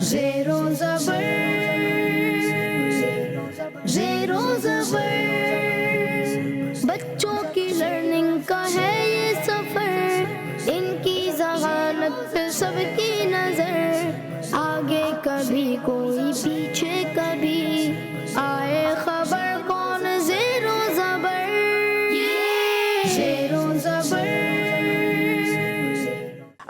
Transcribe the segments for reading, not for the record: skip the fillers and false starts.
ज़ेरो ज़बर, ज़ेरो ज़बर, बच्चों की लर्निंग का है ये सफ़र, इनकी ज़हानत पे सबकी नज़र, आगे कभी कोई पीछे कभी, आए खबर कौन ज़ेरो ज़बर, ज़ेरो ज़बर।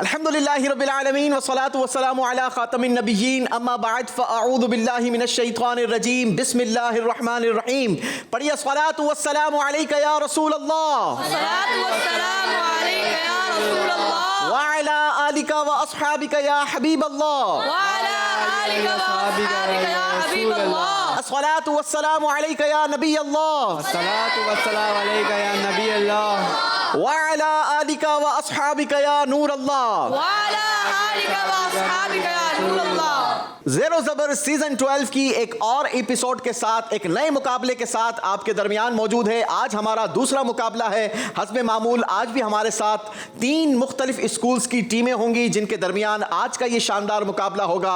अल्हम्दुलिल्लाहि रब्बिल आलमीन वस्सलातु वस्सलामु अला खातमिन नबिय्यीन अम्मा बाद फ़अऊज़ु बिल्लाहि मिनश शैतानिर रजीम बिस्मिल्लाहिर रहमानिर रहीम। पढ़िए अस्सलातु वस्सलामु अलैका या रसूल अल्लाह अस्सलातु वस्सलामु अलैका या रसूल अल्लाह व अला आलिका व अस्हाबिका या हबीब अल्लाह व अला आलिका व अस्हाबिका या हबीब अल्लाह। अस्सलातु वस्सलामु अलैका या नबी अल्लाह अस्सलातु वस्सलामु अलैका या नबी अल्लाह व अला आलिका व अस्हाबिका या नूर अल्लाह व अला आलिका व अस्हाबिका या नूर अल्लाह। ज़ेरो ज़बर सीजन 12 की एक और एपिसोड के साथ, एक नए मुकाबले के साथ आपके दरमियान मौजूद है। आज हमारा दूसरा मुकाबला है। हस्बे मामूल आज भी हमारे साथ 3 मुख्तलिफ स्कूल्स की टीमें होंगी जिनके दरमियान आज का ये शानदार मुकाबला होगा।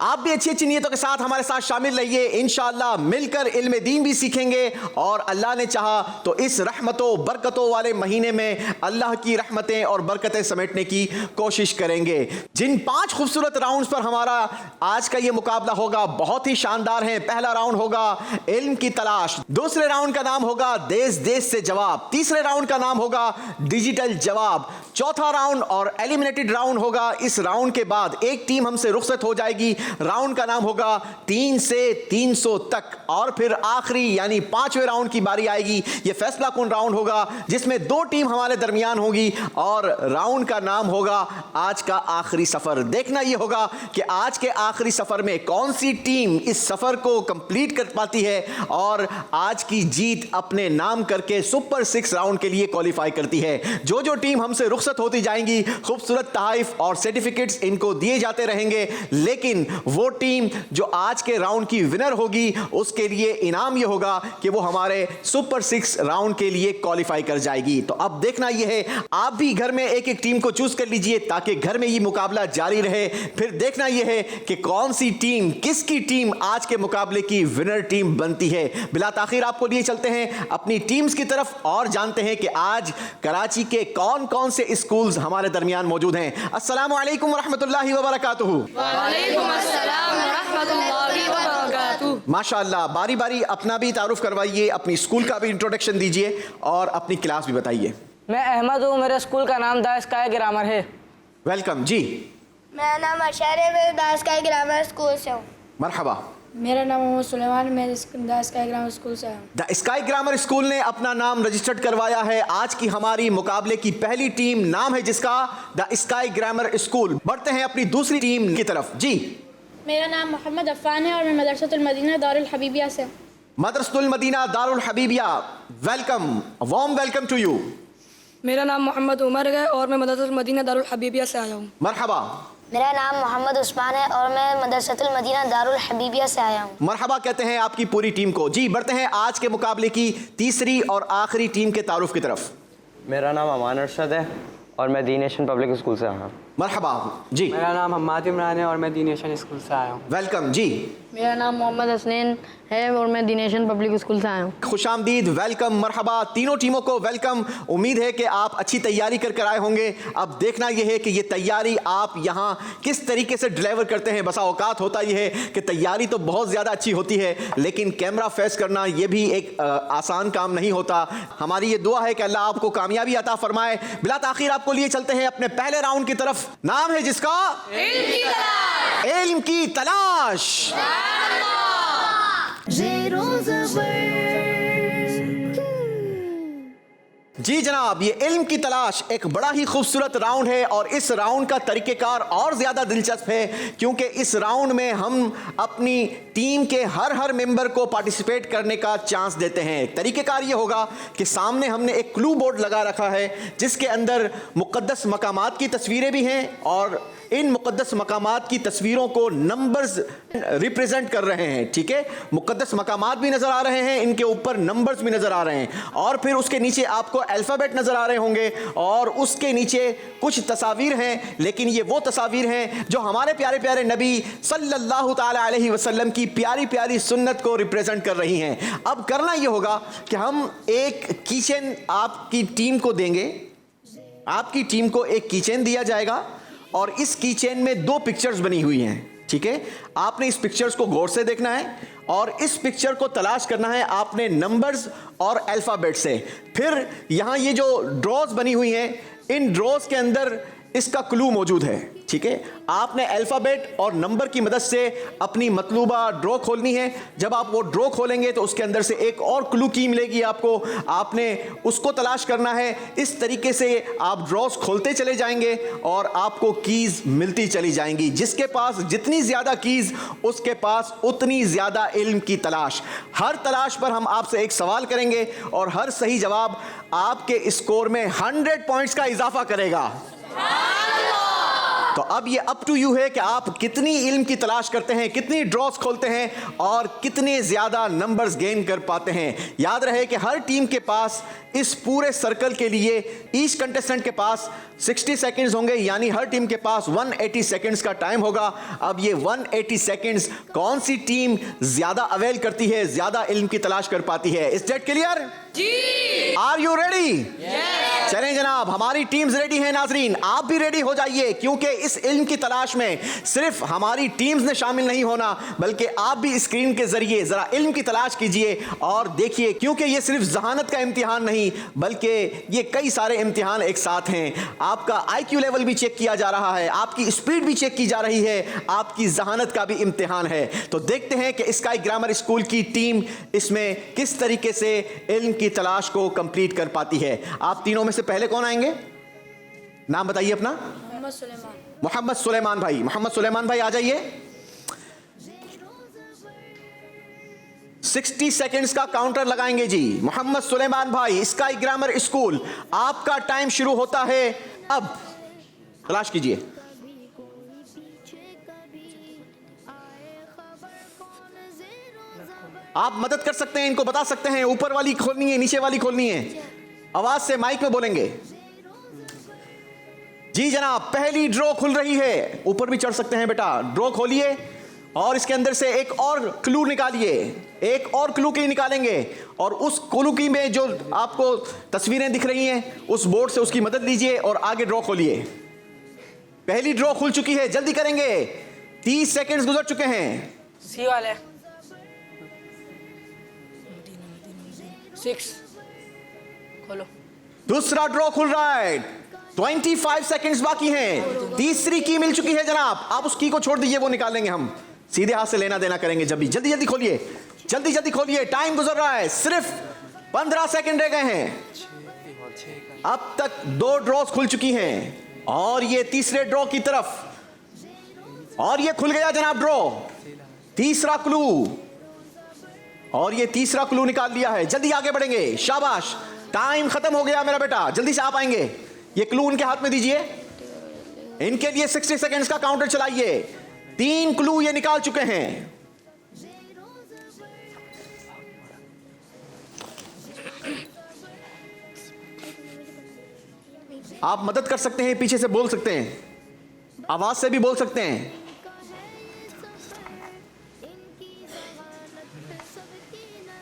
आप भी अच्छी अच्छी नीयतों के साथ हमारे साथ शामिल रहिए। इंशाअल्लाह मिलकर इल्म दीन भी सीखेंगे और अल्लाह ने चाहा तो इस रहमतों बरकतों वाले महीने में अल्लाह की रहमतें और बरकतें समेटने की कोशिश करेंगे। जिन 5 खूबसूरत राउंड्स पर हमारा आज का ये मुकाबला होगा बहुत ही शानदार है। पहला राउंड होगा इल्म की तलाश, दूसरे राउंड का नाम होगा देश देश से जवाब, तीसरे राउंड का नाम होगा डिजिटल जवाब, चौथा राउंड और एलिमिनेटेड राउंड होगा। इस राउंड के बाद एक टीम हमसे रुखसत हो जाएगी। राउंड का नाम होगा 3 से 300 तक और फिर आखिरी यानी 5वें राउंड की बारी आएगी। यह फैसला कुन राउंड होगा जिसमें 2 टीम हमारे दरमियान होगी और राउंड का नाम होगा आज का आखिरी सफर। देखना यह होगा कि आज के आखिरी सफर में कौन सी टीम इस सफर को कंप्लीट कर पाती है और आज की जीत अपने नाम करके सुपर 6 राउंड के लिए क्वालिफाई करती है। जो जो टीम हमसे रुखसत होती जाएंगी खूबसूरत तोहफे और सर्टिफिकेट्स इनको दिए जाते रहेंगे, लेकिन वो टीम जो आज के राउंड की विनर होगी उसके लिए इनाम यह होगा कि वो हमारे सुपर 6 राउंड के लिए क्वालिफाई कर जाएगी। तो अब देखना यह है, आप भी घर में एक एक टीम को चूज कर लीजिए ताकि घर में ये मुकाबला जारी रहे। फिर देखना यह है कि कौन सी टीम, किसकी टीम आज के मुकाबले की विनर टीम बनती है। बिला ताखीर आपको लिए चलते हैं अपनी टीम्स की तरफ और जानते हैं कि आज कराची के कौन कौन से स्कूल्स हमारे दरमियान मौजूद हैं। अस्सलामु अलैकुम वरहमतुल्लाहि वबरकातुहू। वालेकुम अस्सलाम व रहमतुल्लाहि व बरकातुहू। माशाअल्लाह, बारी बारी अपना भी तारुफ करवाइए, अपनी स्कूल का भी इंट्रोडक्शन दीजिए और अपनी क्लास भी बताइए। मैं अहमद हूँ, मेरे स्कूल का नाम द स्काई ग्रामर है। वेलकम जी। मेरा नाम अशर है, मैं द स्काई ग्रामर स्कूल से हूँ। मरहबा। मेरा नाम मोहम्मद सुलेमान, मैं द स्काई ग्रामर स्कूल से हूँ। द स्काई ग्रामर स्कूल ने अपना नाम रजिस्टर्ड करवाया है। आज की हमारी मुकाबले की पहली टीम नाम है जिसका द स्काई ग्रामर स्कूल। बढ़ते हैं अपनी दूसरी टीम की तरफ। जी। मेरा नाम मोहम्मद अफ़ान है और मैं मदरसतुल मदीना दारुल हबीबिया से हूँ। Madrasatul Madina Darul Habibia, welcome, warm welcome to you. मेरा नाम मोहम्मद उमर है और मैं मदरसतुल मदीना दारुल हबीबिया से आया हूँ। मरहबा। मेरा नाम मोहम्मद उस्मान है और मैं मदरसतुल मदीना दारुल हबीबिया से आया हूँ। मरहबा कहते हैं आपकी पूरी टीम को। जी, बढ़ते हैं आज के मुकाबले की तीसरी और आखिरी टीम के तारुफ की तरफ। मेरा नाम अमान अरशद है और मैं दी नेशन पब्लिक स्कूल से आया हूँ। मरहबा जी। मेरा नाम हम्माद इमरान है और मैं दी नेशन स्कूल से आया हूँ। वेलकम जी। मेरा नाम मोहम्मद हसनैन है और मैं दी नेशन पब्लिक स्कूल से आया हूँ। खुशामदीद, वेलकम, मरहबा, तीनों टीमों को वेलकम। उम्मीद है कि आप अच्छी तैयारी करके आए होंगे। अब देखना यह है कि ये तैयारी आप यहाँ किस तरीके से डिलीवर करते हैं। बसा औकात होता यह है कि तैयारी तो बहुत ज़्यादा अच्छी होती है लेकिन कैमरा फेस करना ये भी एक आसान काम नहीं होता। हमारी ये दुआ है कि अल्लाह आपको कामयाबी अता फरमाए। बिला ताखीर आपको लिए चलते हैं अपने पहले राउंड की तरफ। नाम है जिसका इल्म की तलाश। ज़ेरो ज़बर। जी जनाब, ये इल्म की तलाश एक बड़ा ही खूबसूरत राउंड है और इस राउंड का तरीक़ेकार और ज़्यादा दिलचस्प है क्योंकि इस राउंड में हम अपनी टीम के हर मेंबर को पार्टिसिपेट करने का चांस देते हैं। तरीक़ेकार ये होगा कि सामने हमने एक क्लू बोर्ड लगा रखा है जिसके अंदर मुक़द्दस मकामात की तस्वीरें भी हैं और इन मुक़द्दस मकामात की तस्वीरों को नंबर्स रिप्रेजेंट कर रहे हैं, ठीक है। मुक़द्दस मकामात भी नजर आ रहे हैं, इनके ऊपर नंबर्स भी नजर आ रहे हैं, और फिर उसके नीचे आपको अल्फाबेट नजर आ रहे होंगे, और उसके नीचे कुछ तस्वीर हैं, लेकिन ये वो तस्वीर हैं जो हमारे प्यारे प्यारे नबी सल्लल्लाहु ताला अलैहि वसल्लम की प्यारी प्यारी सुन्नत को रिप्रेजेंट कर रही हैं। अब करना ये होगा कि हम एक कीचेन आपकी टीम को देंगे, आपकी टीम को एक कीचेन दिया जाएगा, और इस कीचेन में 2 पिक्चर्स बनी हुई हैं, ठीक है। आपने इस पिक्चर्स को गौर से देखना है, और इस पिक्चर को तलाश करना है आपने नंबर्स और अल्फाबेट से। फिर यहां ये जो ड्रॉज बनी हुई हैं, इन ड्रॉज के अंदर इसका क्लू मौजूद है, ठीक है। आपने अल्फाबेट और नंबर की मदद से अपनी मतलूबा ड्रॉ खोलनी है। जब आप वो ड्रॉ खोलेंगे तो उसके अंदर से एक और क्लू की मिलेगी आपको, आपने उसको तलाश करना है। इस तरीके से आप ड्रॉज खोलते चले जाएंगे और आपको कीज मिलती चली जाएंगी। जिसके पास जितनी ज्यादा कीज, उसके पास उतनी ज्यादा इल्म की तलाश। हर तलाश पर हम आपसे एक सवाल करेंगे और हर सही जवाब आपके स्कोर में 100 पॉइंट्स का इजाफा करेगा। तो अब ये अप टू यू है कि आप कितनी इल्म की तलाश करते हैं, कितनी ड्रॉज खोलते हैं और कितने ज्यादा नंबर्स गेन कर पाते हैं। याद रहे कि हर टीम के पास इस पूरे सर्कल के लिए ईच कंटेस्टेंट के पास 60 सेकंड्स होंगे, यानी हर टीम के पास 180 सेकंड्स का टाइम होगा। अब ये 180 सेकंड्स कौन सी टीम ज्यादा अवेल करती है, ज्यादा इल्म की तलाश कर पाती है। Is that clear? जी। Are you ready? यस। चलें जनाब, हमारी टीम्स रेडी हैं। नाजरीन आप भी रेडी हो जाइए, क्योंकि इस इल्म की तलाश में सिर्फ हमारी टीम्स ने शामिल नहीं होना, बल्कि आप भी स्क्रीन के जरिए जरा इल्म की तलाश कीजिए और देखिए, क्योंकि ये सिर्फ जहानत का इम्तिहान नहीं बल्कि ये कई सारे इम्तिहान एक साथ हैं। आपका आईक्यू लेवल भी चेक किया जा रहा है, आपकी स्पीड भी चेक की जा रही है, आपकी जहानत का भी इम्तिहान है। तो देखते हैं कि स्काई ग्रामर स्कूल की टीम इसमें किस तरीके से इल्म की तलाश को कंप्लीट कर पाती है। आप तीनों में से पहले कौन आएंगे? नाम बताइए अपना। मोहम्मद सुलेमान भाई। मोहम्मद सुलेमान भाई आ जाइए। 60 सेकंड्स का काउंटर लगाएंगे जी। मोहम्मद सुलेमान भाई, स्काई ग्रामर स्कूल, आपका टाइम शुरू होता है अब। तलाश कीजिए। आप मदद कर सकते हैं, इनको बता सकते हैं ऊपर वाली खोलनी है, नीचे वाली खोलनी है। आवाज से माइक में बोलेंगे। जी जनाब, पहली ड्रॉ खुल रही है। ऊपर भी चढ़ सकते हैं बेटा। ड्रॉ खोलिए और इसके अंदर से एक और क्लू निकालिए। एक और क्लू की निकालेंगे और उस क्लू की में जो आपको तस्वीरें दिख रही हैं उस बोर्ड से उसकी मदद लीजिए और आगे ड्रॉ खोलिए। पहली ड्रॉ खुल चुकी है, जल्दी करेंगे। 30 सेकंड्स गुजर चुके हैं। सी वाले 6 खोलो। दूसरा ड्रॉ खुल रहा है। 25 सेकंड्स बाकी हैं। तीसरी की मिल चुकी है जनाब। आप उस की को छोड़ दीजिए, वो निकालेंगे हम। सीधे हाथ से लेना देना करेंगे जब भी। जल्दी जल्दी खोलिए, जल्दी जल्दी खोलिए, टाइम गुजर रहा है। सिर्फ 15 सेकंड रह गए हैं। अब तक 2 ड्रॉज खुल चुकी हैं और ये तीसरे ड्रॉ की तरफ, और ये खुल गया जनाब ड्रॉ। तीसरा क्लू, और ये तीसरा क्लू निकाल लिया है। जल्दी आगे बढ़ेंगे, शाबाश। टाइम खत्म हो गया मेरा बेटा, जल्दी से आप आएंगे। ये क्लू उनके हाथ में दीजिए। इनके लिए 60 सेकंड्स का काउंटर चलाइए। 3 क्लू ये निकाल चुके हैं। आप मदद कर सकते हैं, पीछे से बोल सकते हैं, आवाज से भी बोल सकते हैं।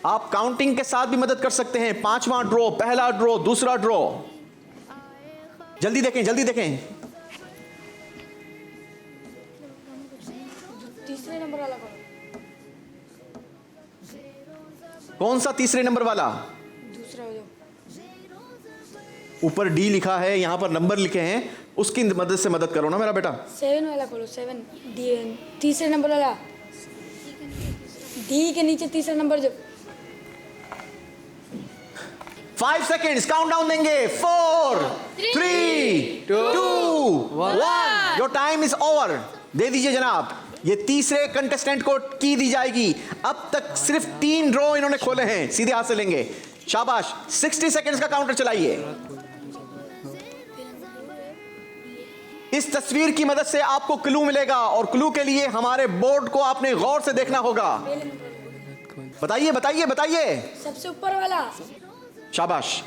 आप काउंटिंग के साथ भी मदद कर सकते हैं। 5वां ड्रॉ, पहला ड्रॉ, दूसरा ड्रॉ। जल्दी देखें, जल्दी देखें। तीसरे नंबर वाला कौन सा तीसरे नंबर वाला? दूसरा हो जाओ। ऊपर डी लिखा है, यहां पर नंबर लिखे हैं, उसकी मदद से मदद करो ना मेरा बेटा। 7 वाला खोलो। 7 तीसरे नंबर वाला, डी के नीचे तीसरा नंबर जो। 5 सेकेंड्स काउंटडाउन देंगे। 4 3 2 1। Your time is over. दे दीजिए जनाब। ये तीसरे कंटेस्टेंट को की दी जाएगी। अब तक सिर्फ 3 ड्रॉ इन्होंने खोले हैं। सीधे हाथ से लेंगे, शाबाश। 60 सेकेंड्स का काउंटर चलाइए। इस तस्वीर की मदद से आपको क्लू मिलेगा और क्लू के लिए हमारे बोर्ड को आपने गौर से देखना होगा। बताइए बताइए बताइए। सबसे ऊपर वाला। शाबाश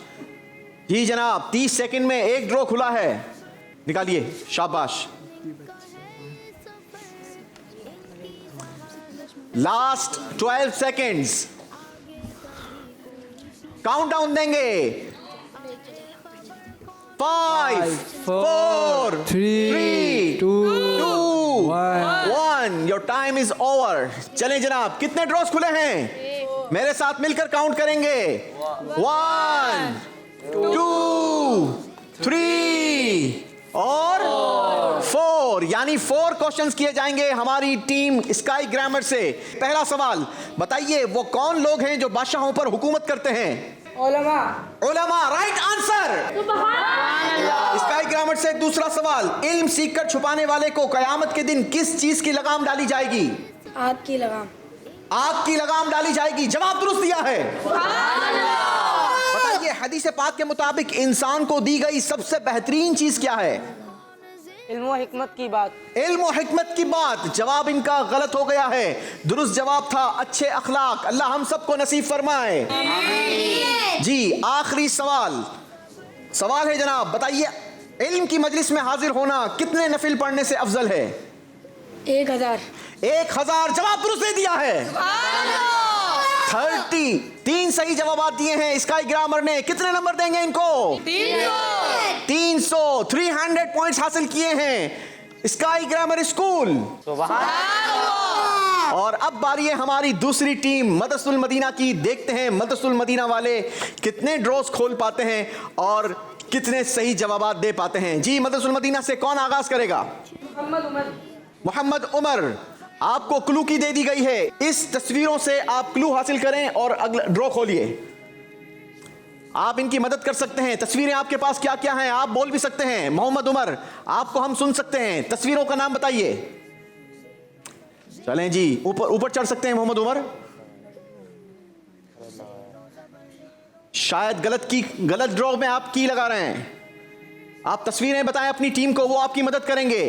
जी जनाब, 30 सेकंड में एक ड्रॉ खुला है, निकालिए। शाबाश। लास्ट 12 सेकंड्स, काउंटडाउन देंगे। 5 4 3 2 1। Your time is over. चलें जनाब, कितने ड्रॉस खुले हैं? मेरे साथ मिलकर काउंट करेंगे। 1 2 3 और 4, यानी 4 क्वेश्चंस किए जाएंगे हमारी टीम स्काई ग्रामर से। पहला सवाल, बताइए वो कौन लोग हैं जो बादशाहों पर हुकूमत करते हैं? उलमा। उलमा, राइट आंसर। स्काई ग्रामर से दूसरा सवाल, इल्म सीखकर छुपाने वाले को कयामत के दिन किस चीज की लगाम डाली जाएगी? आग की लगाम। आग की लगाम डाली जाएगी। जवाब दुरुस्त दिया है। बताइए हदीस पाक के मुताबिक इंसान को दी गई सबसे बेहतरीन चीज क्या है? इल्म व हिकमत की बात। इल्म और हिकमत की बात। जवाब इनका गलत हो गया है। दुरुस्त जवाब था अच्छे अखलाक। अल्लाह हम सबको नसीब फरमाए। जी आखिरी सवाल, सवाल है जनाब, बताइए इल्म की मजलिस में हाजिर होना कितने नफिल पढ़ने से अफजल है? 1000। 1000। जवाब दुरुस्त दे दिया है। 3 सही जवाब दिए हैं स्काई ग्रामर ने। कितने नंबर देंगे इनको? 300। 300 पॉइंट्स हासिल किए हैं स्काई ग्रामर स्कूल। और अब बारी है हमारी दूसरी टीम मदरसतुल मदीना की। देखते हैं मदरसतुल मदीना वाले कितने ड्रॉस खोल पाते हैं और कितने सही जवाब दे पाते हैं। जी मदरसतुल मदीना से कौन आगाज करेगा? मोहम्मद उमर। आपको क्लू की दे दी गई है, इस तस्वीरों से आप क्लू हासिल करें और अगला ड्रॉ खोलिए। आप इनकी मदद कर सकते हैं। तस्वीरें आपके पास क्या क्या हैं आप बोल भी सकते हैं। मोहम्मद उमर, आपको हम सुन सकते हैं। तस्वीरों का नाम बताइए। चलें जी, ऊपर ऊपर चढ़ सकते हैं मोहम्मद उमर। शायद गलत ड्रॉ में आप की लगा रहे हैं। आप तस्वीरें बताएं अपनी टीम को, वो आपकी मदद करेंगे।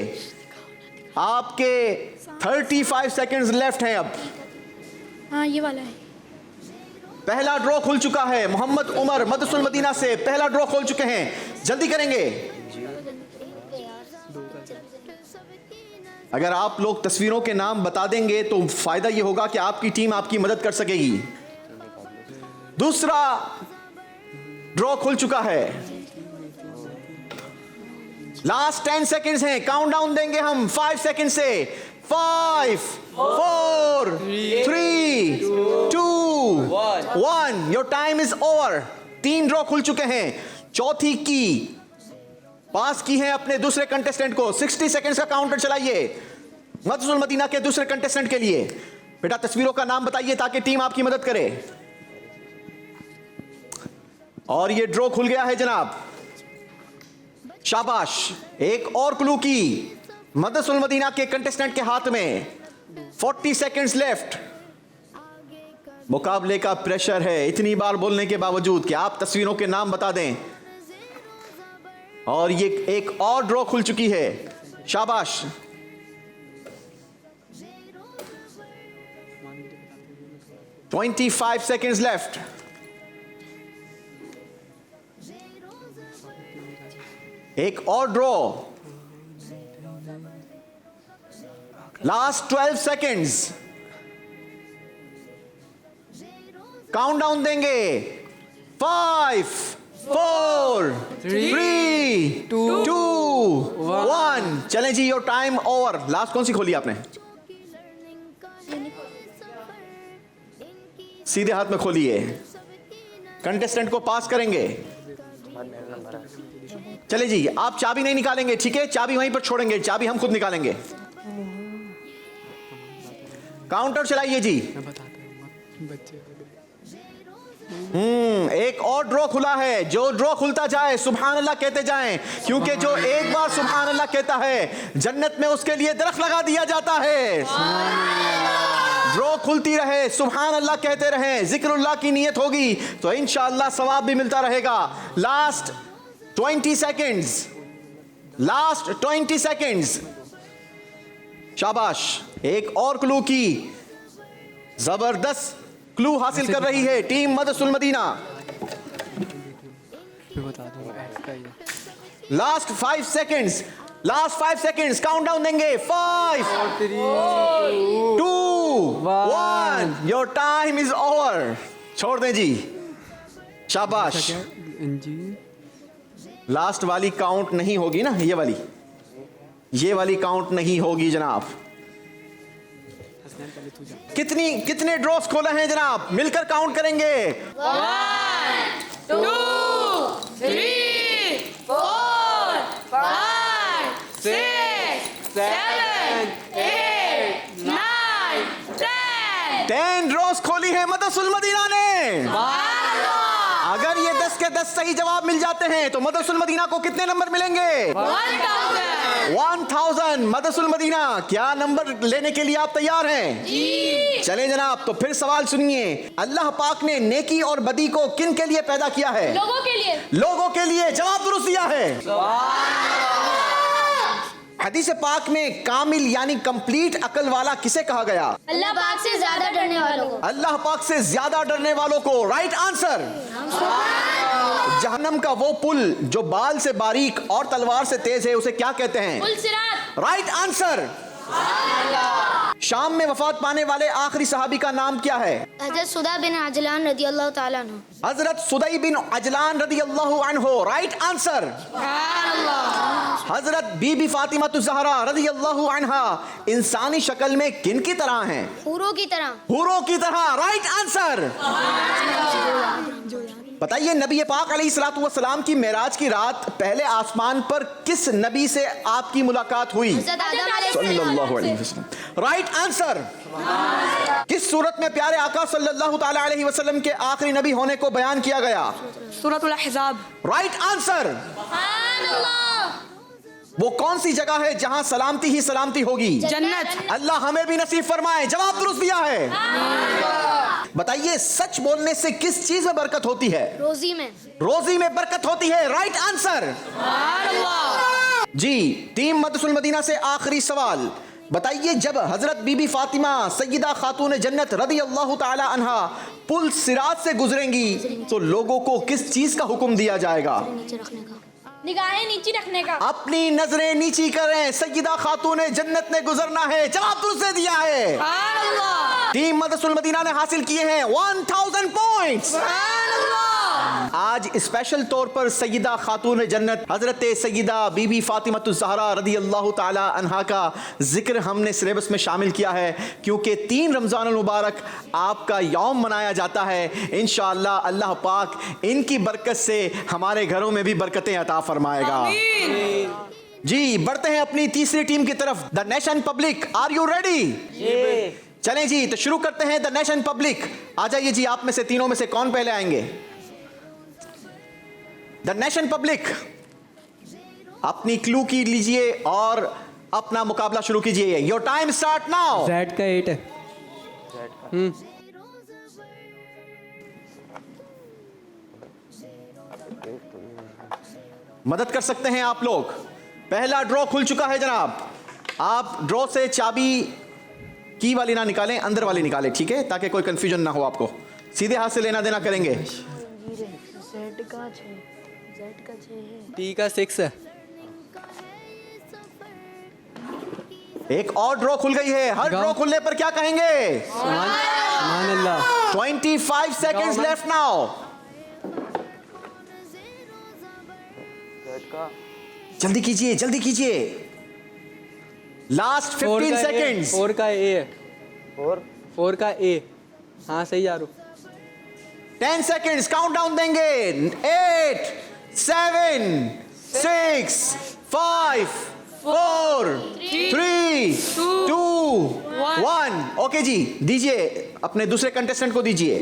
आपके 35 सेकंड्स लेफ्ट हैं अब। हाँ ये वाला है। पहला ड्रॉ खुल चुका है। मोहम्मद उमर मदरसतुल मदीना से पहला ड्रॉ खोल चुके हैं। जल्दी करेंगे। अगर आप लोग तस्वीरों के नाम बता देंगे तो फायदा यह होगा कि आपकी टीम आपकी मदद कर सकेगी। दूसरा ड्रॉ खुल चुका है। लास्ट 10 सेकंड्स हैं। काउंटडाउन देंगे हम 5 सेकंड से। 5 4 3 2 1। Your time is over. 3 draw खुल चुके हैं। चौथी की पास की है अपने दूसरे कंटेस्टेंट को। 60 सेकंड्स का काउंटर चलाइए मदरसतुल मदीना के दूसरे कंटेस्टेंट के लिए। बेटा तस्वीरों का नाम बताइए ताकि टीम आपकी मदद करे। और ये ड्रॉ खुल गया है जनाब। शाबाश। एक और क्लू की मदरसतुल मदीना के कंटेस्टेंट के हाथ में। 40 सेकंड्स लेफ्ट। मुकाबले का प्रेशर है इतनी बार बोलने के बावजूद कि आप तस्वीरों के नाम बता दें। और ये एक और ड्रॉ खुल चुकी है। शाबाश। $25 seconds left. एक और ड्रॉ। Last 12 seconds. काउंटडाउन देंगे। 5 4 3 2 1। चलें जी, योर टाइम ओवर। लास्ट कौन सी खोली आपने? सीधे हाथ में खोलिए। कंटेस्टेंट को पास करेंगे। चले जी, आप चाबी नहीं निकालेंगे, ठीक है? चाबी वहीं पर छोड़ेंगे, चाबी हम खुद निकालेंगे। काउंटर चलाइए जी। एक और ड्रॉ खुला है। जो ड्रॉ खुलता जाए सुभान अल्लाह कहते जाएं, क्योंकि जो एक बार सुभान अल्लाह कहता है जन्नत में उसके लिए दरख्त लगा दिया जाता है। ड्रॉ खुलती रहे, सुभान अल्लाह कहते रहें, जिक्रुल्लाह की नियत होगी तो इंशाअल्लाह सवाब भी मिलता रहेगा। Last 20 seconds. Last 20 seconds. शाबाश, एक और क्लू की जबरदस्त क्लू हासिल कर रही है team Madrasatul Madina. Last 5 seconds, last 5 seconds, countdown देंगे। 5 4 3 2 1, योर टाइम इज ओवर। छोड़ दें जी, शाबाश। लास्ट वाली काउंट नहीं होगी ना, ये वाली काउंट नहीं होगी जनाब। कितने ड्रॉस खोले हैं जनाब, मिलकर काउंट करेंगे। 1 2 3 4 5 6 7 8 9 10 10 ड्रॉस खोली है मदरसतुल मदीना ने। अगर ये 10 के 10 सही जवाब मिल जाते हैं तो मदरसतुल मदीना को कितने नंबर मिलेंगे? 1000। मदरसतुल मदीना, क्या नंबर लेने के लिए आप तैयार हैं? जी। चलें जनाब, तो फिर सवाल सुनिए। अल्लाह पाक ने नेकी और बदी को किन के लिए पैदा किया है? लोगों के लिए। लोगों के लिए। जवाब दुरुस्त दिया है। हदीस पाक में कामिल यानी कंप्लीट अकल वाला किसे कहा गया? अल्लाह पाक से ज्यादा डरने वालों को। अल्लाह पाक से ज्यादा डरने वालों को। Right answer. जहन्नम का वो पुल जो बाल से बारीक और तलवार से तेज है उसे क्या कहते हैं? पुल सिरात। Right answer. शाम में वफात पाने वाले आखिरी सहाबी का नाम क्या है? हजरत सुदा बिन अजलान रदी अल्लाह ताला अन्हु। हजरत सुदै बिन अजलान रदी अल्लाह अन्हो। Right answer. हजरत बीबी फातिमा ज़हरा रदी अल्लाह अन्हा इंसानी शक्ल में किन की तरह हैं? हूरों की तरह। हूरों की तरह। Right answer. बताइए, नबी पाक अलैहिस्सलातु वस्सलाम की मेराज की रात पहले आसमान पर किस नबी से आपकी मुलाकात हुई? हजरत आदम अलैहिस्सलाम। सल्लल्लाहु अलैहि वसल्लम। Right answer. किस सूरत में प्यारे आका सल्लल्लाहु ताला अलैहि वसल्लम के आखिरी नबी होने को बयान किया गया? सूरतुल अहज़ाब। Right answer. वो कौन सी जगह है जहां सलामती ही सलामती होगी? जन्नत। अल्लाह हमें भी नसीब फरमाए। जवाब दुरुस्त दिया है। बताइए, सच बोलने से किस चीज में बरकत होती है? रोजी में। रोजी में बरकत होती है। Right answer. जी, टीम मदरसतुल मदीना से आखिरी सवाल। बताइए, जब हजरत बीबी फातिमा सय्यदा खातून जन्नत रदी अल्लाह ताला अन्हा पुल सिरात से गुजरेंगी तो लोगों को किस चीज का हुक्म दिया जाएगा? नीचे रखने का। निगाहें नीचे रखने का। अपनी नजरें नीची करें, सय्यदा खातून जन्नत ने गुजरना है। जवाब दुरुस्त दे दिया है। टीम मदरसतुल मदीना ने हासिल किए हैं 1000 पॉइंट्स। आज स्पेशल तौर पर सय्यदा खातून जन्नत हजरत सय्यदा बीबी फातिमा ज़हरा रदी अल्लाह ताला अन्हा का जिक्र हमने सिलेबस में शामिल किया है, क्योंकि 3 रमज़ान मुबारक आपका यौम मनाया जाता है। इंशाअल्लाह अल्लाह पाक इनकी बरकत से हमारे घरों में भी बरकतें अता फरमाएगा। जी, बढ़ते हैं अपनी तीसरी टीम की तरफ, the nation public. Are you ready? चलें जी, तो शुरू करते हैं द नेशन पब्लिक। आ जाइए जी, आप में से तीनों में से कौन पहले आएंगे? द नेशन पब्लिक, अपनी क्लू की लीजिए और अपना मुकाबला शुरू कीजिए। Your time start now. Z का 8 है। मदद कर सकते हैं आप लोग। पहला ड्रॉ खुल चुका है जनाब। आप ड्रॉ से चाबी की वाली ना निकालें, अंदर वाली निकालें, ठीक है, ताकि कोई कंफ्यूजन ना हो आपको। सीधे हाथ से लेना देना करेंगे। T का 6 है। एक और ड्रॉ खुल गई है। हर ड्रॉ खुलने पर क्या कहेंगे? सुभान अल्लाह। 25 सेकेंड्स लेफ्ट नाउ। जल्दी कीजिए, जल्दी कीजिए। Last 15 seconds. 4 का A है। 4 का A। हाँ सही जा रहा हूँ। 10 सेकेंड्स काउंटडाउन देंगे। 8 7 6 5 4 3 2 1। ओके जी, दीजिए अपने दूसरे कंटेस्टेंट को दीजिए।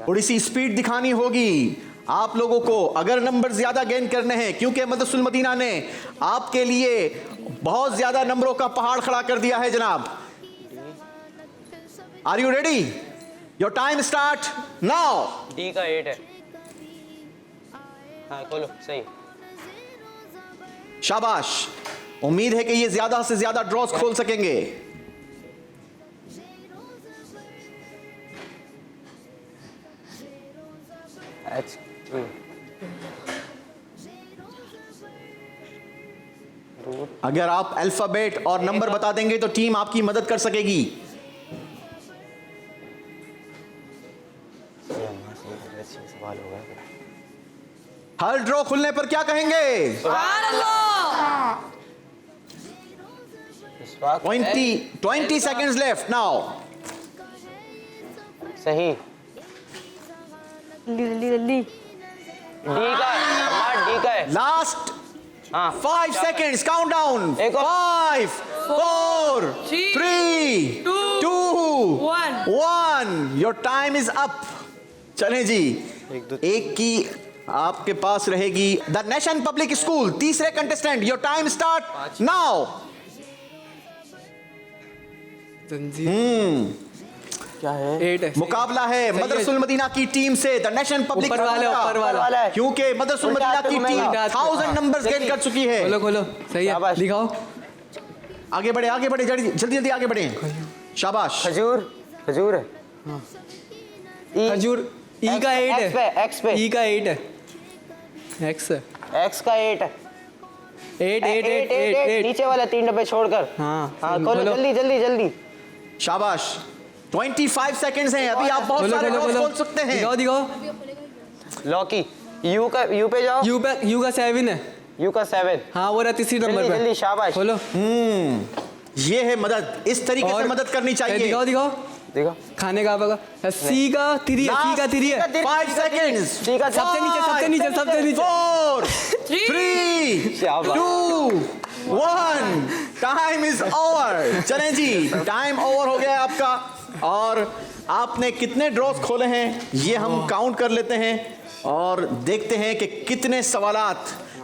थोड़ी सी स्पीड दिखानी होगी आप लोगों को अगर नंबर ज्यादा गेन करने हैं, क्योंकि मदरसतुल मदीना ने आपके लिए बहुत ज्यादा नंबरों का पहाड़ खड़ा कर दिया है जनाब। Are you ready? Your time start now. D का 8 है। हाँ खोलो सही। शाबाश, उम्मीद है कि ये ज्यादा से ज्यादा ड्रॉज खोल सकेंगे। H2 अगर आप अल्फाबेट और नंबर बता देंगे तो टीम आपकी मदद कर सकेगी। सवाल होगा। हर ड्रॉ खुलने पर क्या कहेंगे? 20 seconds left now. सही। जल्दी जल्दी डी का है, डी का है। Last हाँ 5 seconds. Countdown. एक और। 5, 4, 3, 2, 1. Your time is up. चलें जी, एक की आपके पास रहेगी। द नेशन पब्लिक स्कूल, तीसरे contestant, your time start now. क्या है? 8 है। मुकाबला है मदरसुल मदीना की टीम से द नेशन पब्लिक ऊपर वाला है। क्योंकि मदरसुल मदीना की टीम 1000 नंबर्स गेन कर चुकी है। खोलो सही है, शाबाश। दिखाओ। आगे बढ़े जल्दी जल्दी आगे बढ़े। शाबाश। खजूर है। खजूर। ई का 8 है। एक्स पे ई का 8 है। एक्स एक्स का 8 है। 8 नीचे वाला 3 डब्बे छोड़कर। हाँ खोलो जल्दी। शाबाश। 25 सेकंड्स हैं अभी, आप बहुत सारे ड्रॉ खोल सकते हैं। दिखाओ। लॉकी यू पे जाओ। यू का 7 है। यू का 7। हाँ वो रहा तीसरी नंबर पे। जल्दी शाबाश। खोलो। ये है मदद, इस तरीके से मदद करनी चाहिए। दिखाओ। खाने का आपका सी का 3 है। सी का 3 है। 5 seconds. सबसे नीचे 4, 3, 2, 1. Time is over. चलें जी, टाइम ओवर हो गया आपका। और आपने कितने ड्रॉज खोले हैं ये हम काउंट कर लेते हैं और देखते हैं कि कितने सवालात,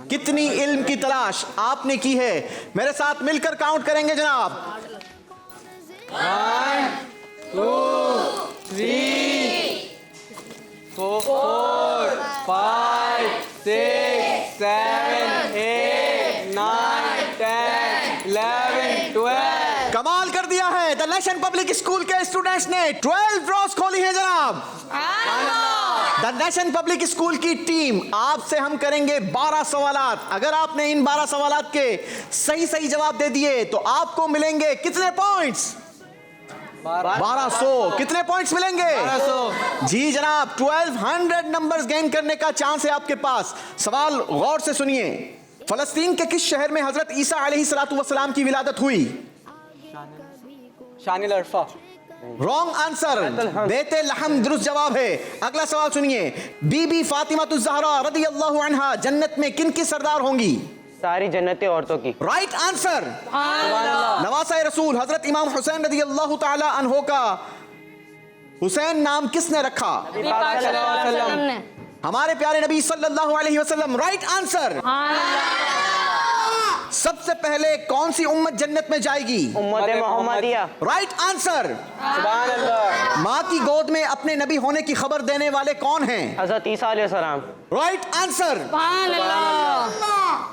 कितनी इल्म की तलाश आपने की है। मेरे साथ मिलकर काउंट करेंगे जनाब। 1 2 3 4 5 6 7 8 9 10 11 12। कमाल कर दिया है। द नेशन पब्लिक स्कूल के स्टूडेंट्स ने 12 ड्रॉज खोली है जनाब। द नेशन पब्लिक स्कूल की टीम, आपसे हम करेंगे 12 सवालात। अगर आपने इन 12 सवालात के सही जवाब दे दिए तो आपको मिलेंगे कितने पॉइंट्स? 1200। कितने पॉइंट्स मिलेंगे? 1200। जी जनाब, 1200 नंबर्स गेन करने का चांस है आपके पास। सवाल गौर से सुनिए। फलस्तीन के किस शहर में हजरत ईसा अलैहिस्सलाम की विलादत हुई? शानिल अरफा। Wrong answer. बेते लहम दुरुस्त जवाब है। अगला सवाल सुनिए। बीबी फातिमा ज़हरा रदियल्लाहु अन्हा जन्नत में किन की सरदार होंगी? सारी जन्नतें औरतों की। Right answer. नवासा रसूल हजरत इमाम हुसैन रदियल्लाहु ताला अन्हो का हुसैन नाम किसने रखा? हमारे प्यारे नबी सल्लल्लाहु अलैहि वसल्लम। Right answer. सबसे पहले कौन सी उम्मत जन्नत में जाएगी? उम्मत मोहम्मदिया। Right answer. सुभान अल्लाह। माँ की गोद में अपने नबी होने की खबर देने वाले कौन हैं? हजरत ईसा अलैहिस्सलाम। Right answer.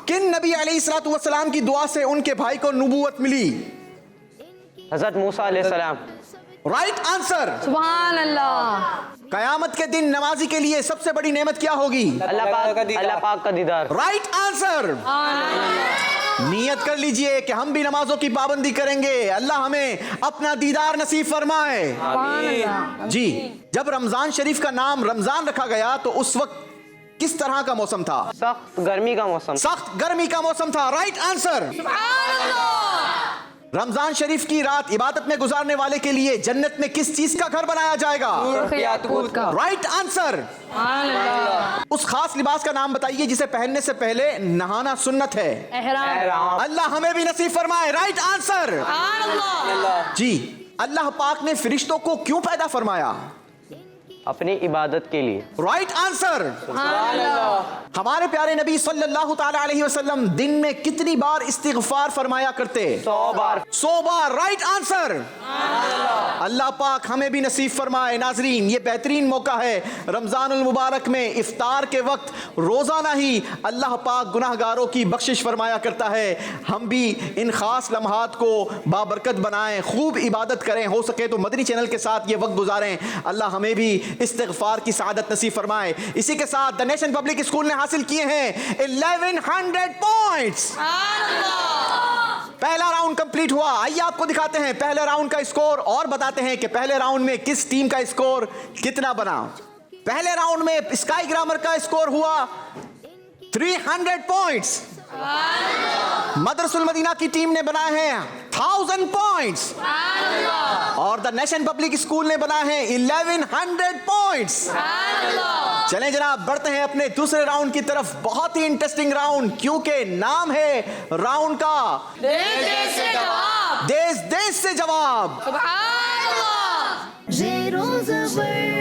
किन नबी अलैहिस्सलाम की दुआ से उनके भाई को नबूवत मिली? हजरत मूसा अलैहिस्सलाम। Right answer. सुभान अल्लाह। कयामत के दिन नमाजी के लिए सबसे बड़ी नेमत क्या होगी? अल्लाह पाक का दीदार। Right answer. नियत कर लीजिए कि हम भी नमाजों की पाबंदी करेंगे। अल्लाह हमें अपना दीदार नसीब फरमाए। जी, जब रमजान शरीफ का नाम रमजान रखा गया तो उस वक्त किस तरह का मौसम था? सख्त गर्मी का मौसम। सख्त गर्मी का मौसम था। Right answer. रमजान शरीफ की रात इबादत में गुजारने वाले के लिए जन्नत में किस चीज का घर बनाया जाएगा? Right answer. उस खास लिबास का नाम बताइए जिसे पहनने से पहले नहाना सुन्नत है। एहराम। अल्लाह हमें भी नसीब फरमाए। Right answer. जी, अल्लाह पाक ने फरिश्तों को क्यों पैदा फरमाया? अपनी इबादत के लिए। Right answer. हमारे प्यारे नबी सल्लल्लाहु ताला अलैहि वसल्लम दिन में कितनी बार इस्तिगफार फरमाया करते? 100 बार। 100 बार। Right answer. अल्लाह पाक हमें भी नसीब फरमाए। नाजरीन, ये बेहतरीन मौका है रमजानुल मुबारक में इफ्तार के वक्त रोजाना ही अल्लाह पाक गुनाहगारों की बख्शिश फरमाया करता है। हम भी इन खास लम्हात को बाबरकत बनाएं, खूब इबादत करें, हो सके तो मदनी चैनल के साथ ये वक्त गुजारें। अल्लाह हमें भी इस्तिग़फ़ार की सआदत नसीब फरमाए। इसी के साथ द नेशन पब्लिक स्कूल ने हासिल किए हैं 1100 पॉइंट्स। पहला राउंड कंप्लीट हुआ। आइए आपको दिखाते हैं पहले राउंड का स्कोर और बताते हैं कि पहले राउंड में किस टीम का स्कोर कितना बना। पहले राउंड में स्काई ग्रामर का स्कोर हुआ 300 पॉइंट्स। मदरसुल मदीना की टीम ने बनाए हैं 1000 पॉइंट्स और द नेशन पब्लिक स्कूल ने बनाए हैं 1100 पॉइंट्स। चलें जनाब, बढ़ते हैं अपने दूसरे राउंड की तरफ। बहुत ही इंटरेस्टिंग राउंड, क्योंकि नाम है राउंड का देश देश से जवाब। ज़ेरो ज़बर।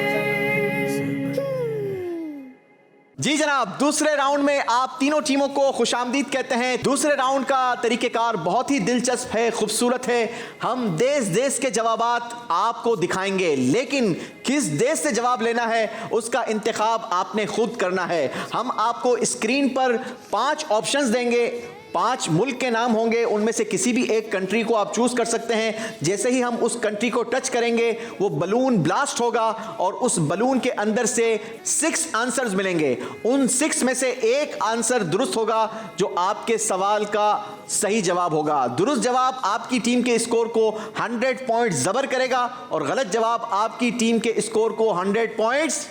जी जनाब, दूसरे राउंड में आप तीनों टीमों को खुशामदीद कहते हैं। दूसरे राउंड का तरीकेकार बहुत ही दिलचस्प है, खूबसूरत है। हम देश देश के जवाबात आपको दिखाएंगे, लेकिन किस देश से जवाब लेना है उसका इंतखाब आपने खुद करना है। हम आपको स्क्रीन पर 5 ऑप्शंस देंगे, 5 मुल्क के नाम होंगे, उनमें से किसी भी एक कंट्री को आप चूज कर सकते हैं। जैसे ही हम उस कंट्री को टच करेंगे वो बलून ब्लास्ट होगा और उस बलून के अंदर से 6 आंसर्स मिलेंगे। उन 6 में से एक आंसर दुरुस्त होगा जो आपके सवाल का सही जवाब होगा। दुरुस्त जवाब आपकी टीम के स्कोर को 100 पॉइंट जबर करेगा और गलत जवाब आपकी टीम के स्कोर को 100 पॉइंट्स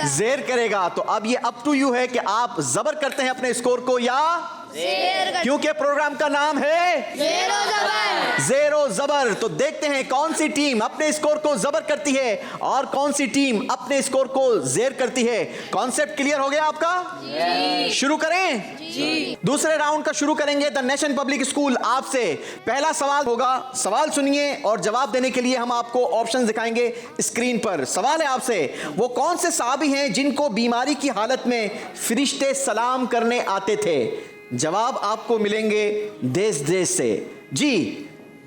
ज़ेर करेगा। तो अब ये अप टू यू है कि आप जबर करते हैं अपने स्कोर को या क्योंकि प्रोग्राम का नाम है ज़ेरो ज़बर। तो देखते हैं कौन सी टीम अपने स्कोर को जबर करती है और कौन सी टीम अपने स्कोर को ज़ेर करती है। कॉन्सेप्ट क्लियर हो गया आपका? शुरू करें? दूसरे राउंड का शुरू करेंगे द नेशन पब्लिक स्कूल आपसे। पहला सवाल होगा, सवाल सुनिए और जवाब देने के लिए हम आपको ऑप्शन दिखाएंगे स्क्रीन पर। सवाल है आपसे, वो कौन से सहाबी हैं जिनको बीमारी की हालत में फरिश्ते सलाम करने आते थे? जवाब आपको मिलेंगे देश देश से। जी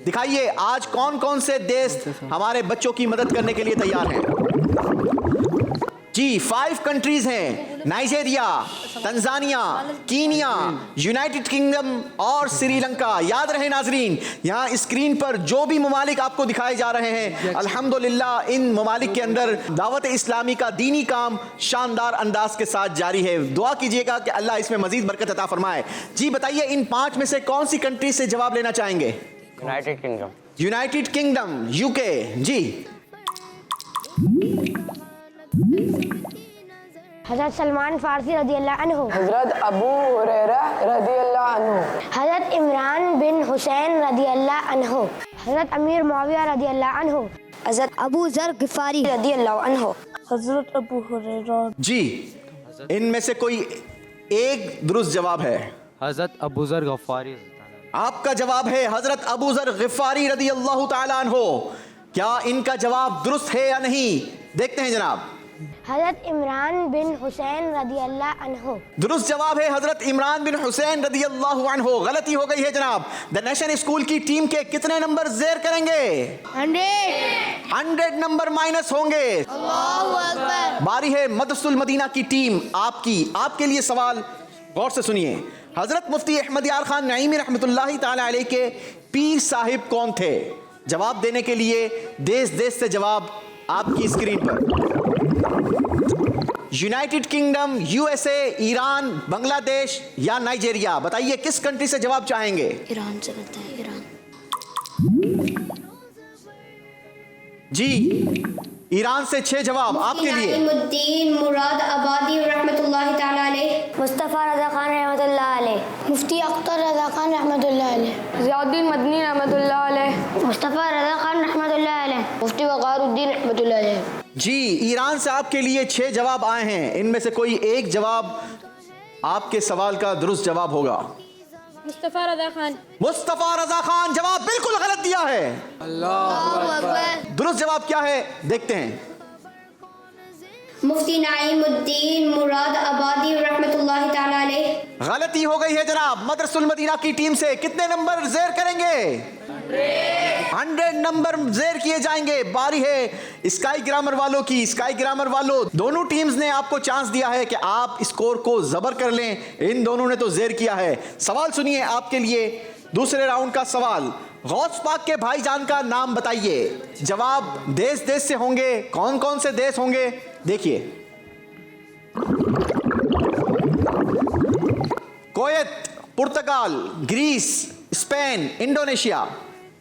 दिखाइए, आज कौन कौन से देश हमारे बच्चों की मदद करने के लिए तैयार हैं? जी 5 कंट्रीज हैं, Nigeria, Tanzania, Kenya, United kingdom और श्रीलंका। याद रहे नाजरीन, यहाँ स्क्रीन पर जो भी ममालिक आपको दिखाए जा रहे हैं, अल्हम्दुलिल्लाह इन ममालिक के अंदर दावत इस्लामी का दीनी काम शानदार अंदाज के साथ जारी है। दुआ कीजिएगा कि अल्लाह इसमें मजीद बरकत अता फरमाए। जी बताइए, इन 5 में से कौन सी कंट्री से जवाब लेना चाहेंगे? United Kingdom. United Kingdom, UK. जी हज़रत सलमान फारसी रज़ियल्लाहु अन्हु, हज़रत अबू हुरैरा रज़ियल्लाहु अन्हु, हज़रत इमरान बिन हुसैन रज़ियल्लाहु अन्हु, हज़रत अमीर मुआविया रज़ियल्लाहु अन्हु, हज़रत अबू ज़र गिफ़ारी रज़ियल्लाहु अन्हु, हज़रत अबू हुरैरा। जी इनमें से कोई एक दुरुस्त जवाब है। हज़रत अबू ज़र गफ़ारी। आपका जवाब है हज़रत अबू ज़र गिफ़ारी रज़ियल्लाहु ताला अन्हु। क्या इनका जवाब दुरुस्त है या नहीं? देखते हैं जनाब। हज़रत इमरान बिन हुसैन रज़ियल्लाहु अन्हु। दुरुस्त जवाब है हज़रत इमरान बिन हुसैन रज़ियल्लाहु अन्हु। गलती हो गई है जनाब। द नेशन स्कूल की टीम के कितने नंबर ज़ेर करेंगे? 100 नंबर माइनस होंगे। बारी है मदरसुल मदीना की टीम आपकी। आपके लिए सवाल गौर से सुनिए। हज़रत मुफ्ती अहमद यार खान नईमी रहमतुल्लाहि ताला अलैह के पीर साहिब कौन थे? जवाब देने के लिए देश देश से जवाब आपकी स्क्रीन पर। United kingdom, USA, Iran, Bangladesh या नाइजीरिया। बताइए किस कंट्री से जवाब चाहेंगे? ईरान से करते हैं, ईरान। जी ईरान से 6 जवाब आपके लिए। मुद्दीन मुराद आबादी रहमतुल्लाहि ताला अलैह, मुस्तफ़ा रज़ा खान रहमतुल्लाह अलैह, मुफ्ती अख्तर रज़ा खान रहमतुल्लाह अलैह, ज़ियाउद्दीन मदनी रहमतुल्लाह अलैह, मुस्तफ़ा रज़ा खान रहमतुल्लाह अलैह, मुफ्ती वक़ारुद्दीन रहमतुल्लाह अलैह। जी ईरान से आपके लिए 6 जवाब आए हैं। इनमें से कोई एक जवाब आपके सवाल का दुरुस्त जवाब होगा। मुस्तफ़ा रज़ा खान। मुस्तफ़ा रज़ा खान जवाब बिल्कुल गलत दिया है। अल्लाह दुरुस्त जवाब क्या है देखते हैं। मुफ्ती नाइमुद्दीन मुराद आबादी रहमतुल्लाहि ताला अलैह। गलती हो गई है जनाब। मदरसुल मदीना की टीम से कितने नंबर ज़ेर करेंगे? 100 नंबर ज़ेर किए जाएंगे। बारी है स्काई ग्रामर वालों की। स्काई ग्रामर वालों, दोनों टीम्स ने आपको चांस दिया है कि आप स्कोर को जबर कर लें। इन दोनों ने तो ज़ेर किया है। सवाल सुनिए आपके लिए दूसरे राउंड का सवाल। गौस पाक के भाईजान का नाम बताइए। जवाब देश देश से होंगे। कौन कौन से देश होंगे देखिए। कुवैत, पुर्तगाल, ग्रीस, स्पेन, इंडोनेशिया।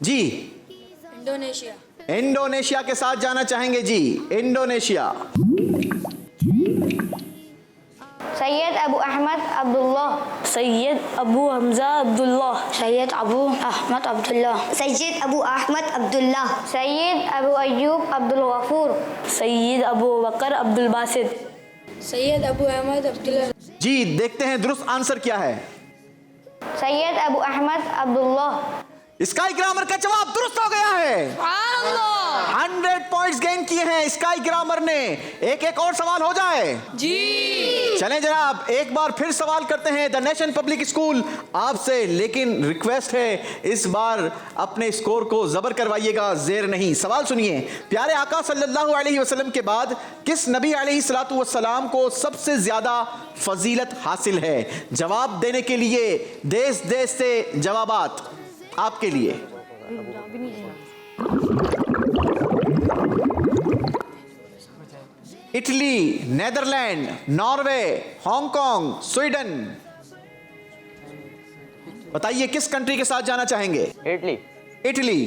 जी इंडोनेशिया। इंडोनेशिया के साथ जाना चाहेंगे जी। इंडोनेशिया। सैयद अबू अहमद अब्दुल्लाह, सैयद अबू हमजा अब्दुल्लाह, सैयद अबू अहमद अब्दुल्लाह, सैयद अबू अहमद अब्दुल्लाह, सैयद अबू अय्यूब अब्दुल गफूर, सैयद अबू बकर अब्दुल बासित, सैयद अबू अहमद अब्दुल्ला। जी देखते हैं दुरुस्त आंसर क्या है। सैयद अबू अहमद अब्दुल्लाह। स्काई ग्रामर का जवाब दुरुस्त हो गया है। 100 पॉइंट्स गेन किए हैं स्काई ग्रामर ने। एक एक और सवाल हो जाए जी। चलें जनाब, एक बार फिर सवाल करते हैं द नेशन पब्लिक स्कूल आपसे, लेकिन रिक्वेस्ट है इस बार अपने स्कोर को जबर करवाइएगा, ज़ेर नहीं। सवाल सुनिए। प्यारे आका सल्लल्लाहु अलैहि वसल्लम के बाद किस नबी अलैहिस्सलातु वस्सलाम को सबसे ज्यादा फजीलत हासिल है? जवाब देने के लिए देश देश से जवाबात आपके लिए। Italy, Netherland, Norway, Hong Kong, Sweden. बताइए किस कंट्री के साथ जाना चाहेंगे? इटली। इटली।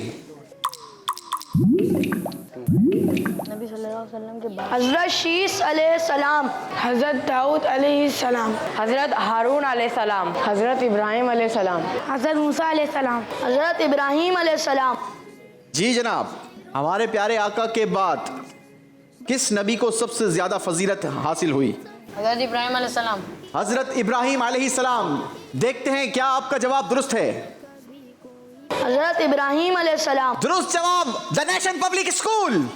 नबी सल्लल्लाहु अलैहि वसल्लम के बाद हजरत शीस अलैहिस्सलाम, हजरत दाऊद अलैहिस्सलाम, हजरत हारून अलैहिस्सलाम, हजरत इब्राहिम अलैहिस्सलाम, हजरत मूसा अलैहिस्सलाम, हजरत इब्राहिम अलैहिस्सलाम। जी जनाब, हमारे प्यारे आका के बाद किस नबी को सबसे ज्यादा फजीलत हासिल हुई? हजरत इब्राहिम अलैहिस्सलाम। हजरत इब्राहिम अलैहिस्सलाम। देखते हैं क्या आपका जवाब दुरुस्त है। हजरत इब्राहिम अलैहिस्सलाम। दुरुस्त जवाब the nation public school.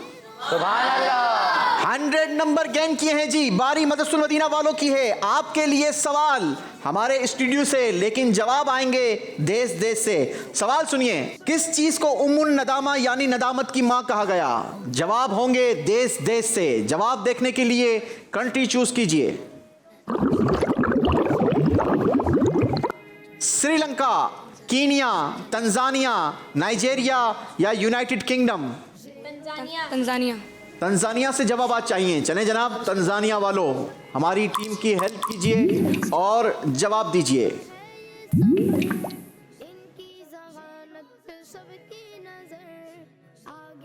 100 number gain किए हैं जी। बारी मदरसुल मदीना वालों की है। आपके लिए सवाल हमारे स्टूडियो से, लेकिन जवाब आएंगे देश देश से। सवाल सुनिए। किस चीज को उम्मुन नदामा यानी नदामत की मां कहा गया? जवाब होंगे देश देश से। जवाब देखने के लिए कंट्री चूज कीजिए। श्रीलंका, कीनिया, तंजानिया, नाइजीरिया या यूनाइटेड किंगडम? तंजानिया। तंजानिया से जवाब आज चाहिए। चलें जनाब, तंजानिया वालों हमारी टीम की हेल्प कीजिए और जवाब दीजिए।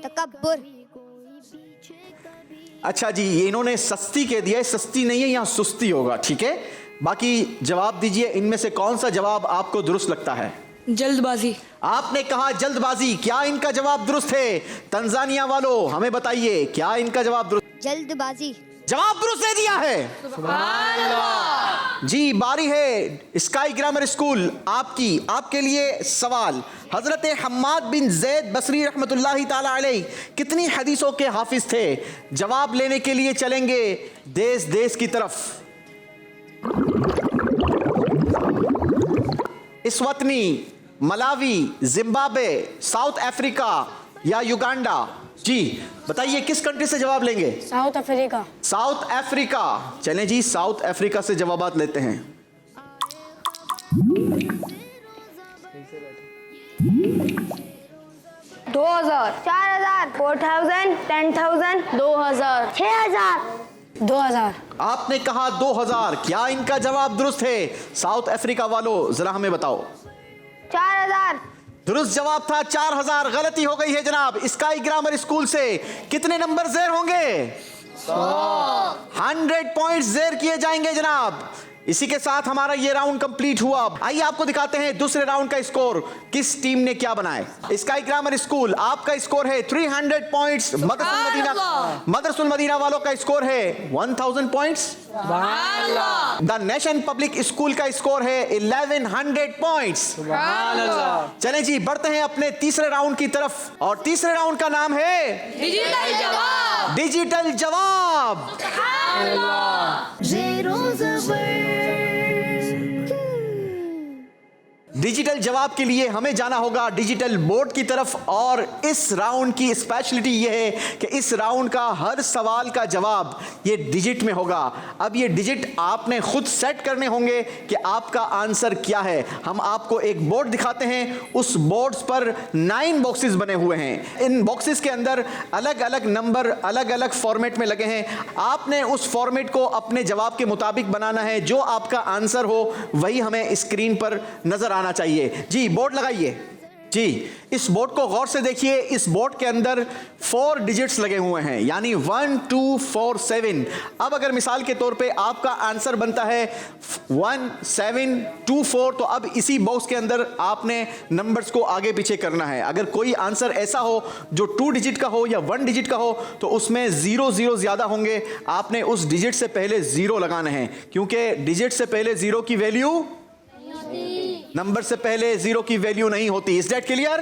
तकब्बुर। अच्छा जी, ये इन्होंने सस्ती कह दिया है। सस्ती नहीं है, यहाँ सुस्ती होगा। ठीक है, बाकी जवाब दीजिए। इनमें से कौन सा जवाब आपको दुरुस्त लगता है? जल्दबाजी। आपने कहा जल्दबाजी। क्या इनका जवाब दुरुस्त है? तंजानिया वालों हमें बताइए, क्या इनका जवाब दुरुस्त? जल्दबाजी। जवाब दुरुस्त दे दिया है। जी बारी है स्काई ग्रामर स्कूल आपकी। आपके लिए सवाल। हजरत हम्माद बिन जैद बसरी रहमतुल्लाहि ताला अलैह कितनी हदीसों के हाफिज थे? जवाब लेने के लिए चलेंगे देश देश की तरफ। इस्वतनी, मलावी, जिम्बाब्वे, साउथ अफ्रीका या युगांडा? जी बताइए किस कंट्री से जवाब लेंगे? South Africa. South Africa. चलें जी, साउथ अफ्रीका से जवाबात लेते हैं। 2000, 4000, 4000, 10,000, 2000, 6000, 2000। आपने कहा 2000। क्या इनका जवाब दुरुस्त है? साउथ अफ्रीका वालों जरा हमें बताओ। 4000। दुरुस्त जवाब था 4000। गलती हो गई है जनाब। स्काई ग्रामर स्कूल से कितने नंबर ज़ेर होंगे? 100 पॉइंट्स ज़ेर किए जाएंगे जनाब। इसी के साथ हमारा ये राउंड कंप्लीट हुआ। आइए आपको दिखाते हैं दूसरे राउंड का स्कोर किस टीम ने क्या बनाए। स्काई ग्रामर स्कूल आपका स्कोर है 300 पॉइंट्स। मदरसुल मदीना वालों का स्कोर है 1000 points. The nation public school का स्कोर है 1100 पॉइंट्स। चलें जी बढ़ते हैं अपने तीसरे राउंड की तरफ, और तीसरे राउंड का नाम है डिजिटल जवाब। डिजिटल जवाब। जवाब। ज़ेरो ज़बर। डिजिटल जवाब के लिए हमें जाना होगा डिजिटल बोर्ड की तरफ, और इस राउंड की स्पेशलिटी यह है कि इस राउंड का हर सवाल का जवाब ये डिजिट में होगा। अब ये डिजिट आपने खुद सेट करने होंगे कि आपका आंसर क्या है। हम आपको एक बोर्ड दिखाते हैं, उस बोर्ड्स पर 9 बॉक्सेस बने हुए हैं। इन बॉक्सेस के अंदर अलग अलग नंबर अलग अलग फॉर्मेट में लगे हैं। आपने उस फॉर्मेट को अपने जवाब के मुताबिक बनाना है। जो आपका आंसर हो वही हमें स्क्रीन पर नजर आना चाहिए। जी बोर्ड लगाइए। जी इस बोर्ड को गौर से देखिए। इस बोर्ड के अंदर 4 डिजिट्स लगे हुए हैं, यानी 1 2 4 7। अब अगर मिसाल के तौर पे आपका आंसर बनता है 1 7 2 4, तो अब इसी बॉक्स के अंदर आपने नंबर्स को आगे पीछे करना है। अगर कोई आंसर ऐसा हो जो 2 डिजिट का हो या 1 डिजिट का हो, तो उसमें 0 0 ज्यादा होंगे। आपने उस डिजिट से पहले 0 लगाना है, क्योंकि डिजिट से पहले 0 की वैल्यू, नंबर से पहले 0 की वैल्यू नहीं होती। Is that clear?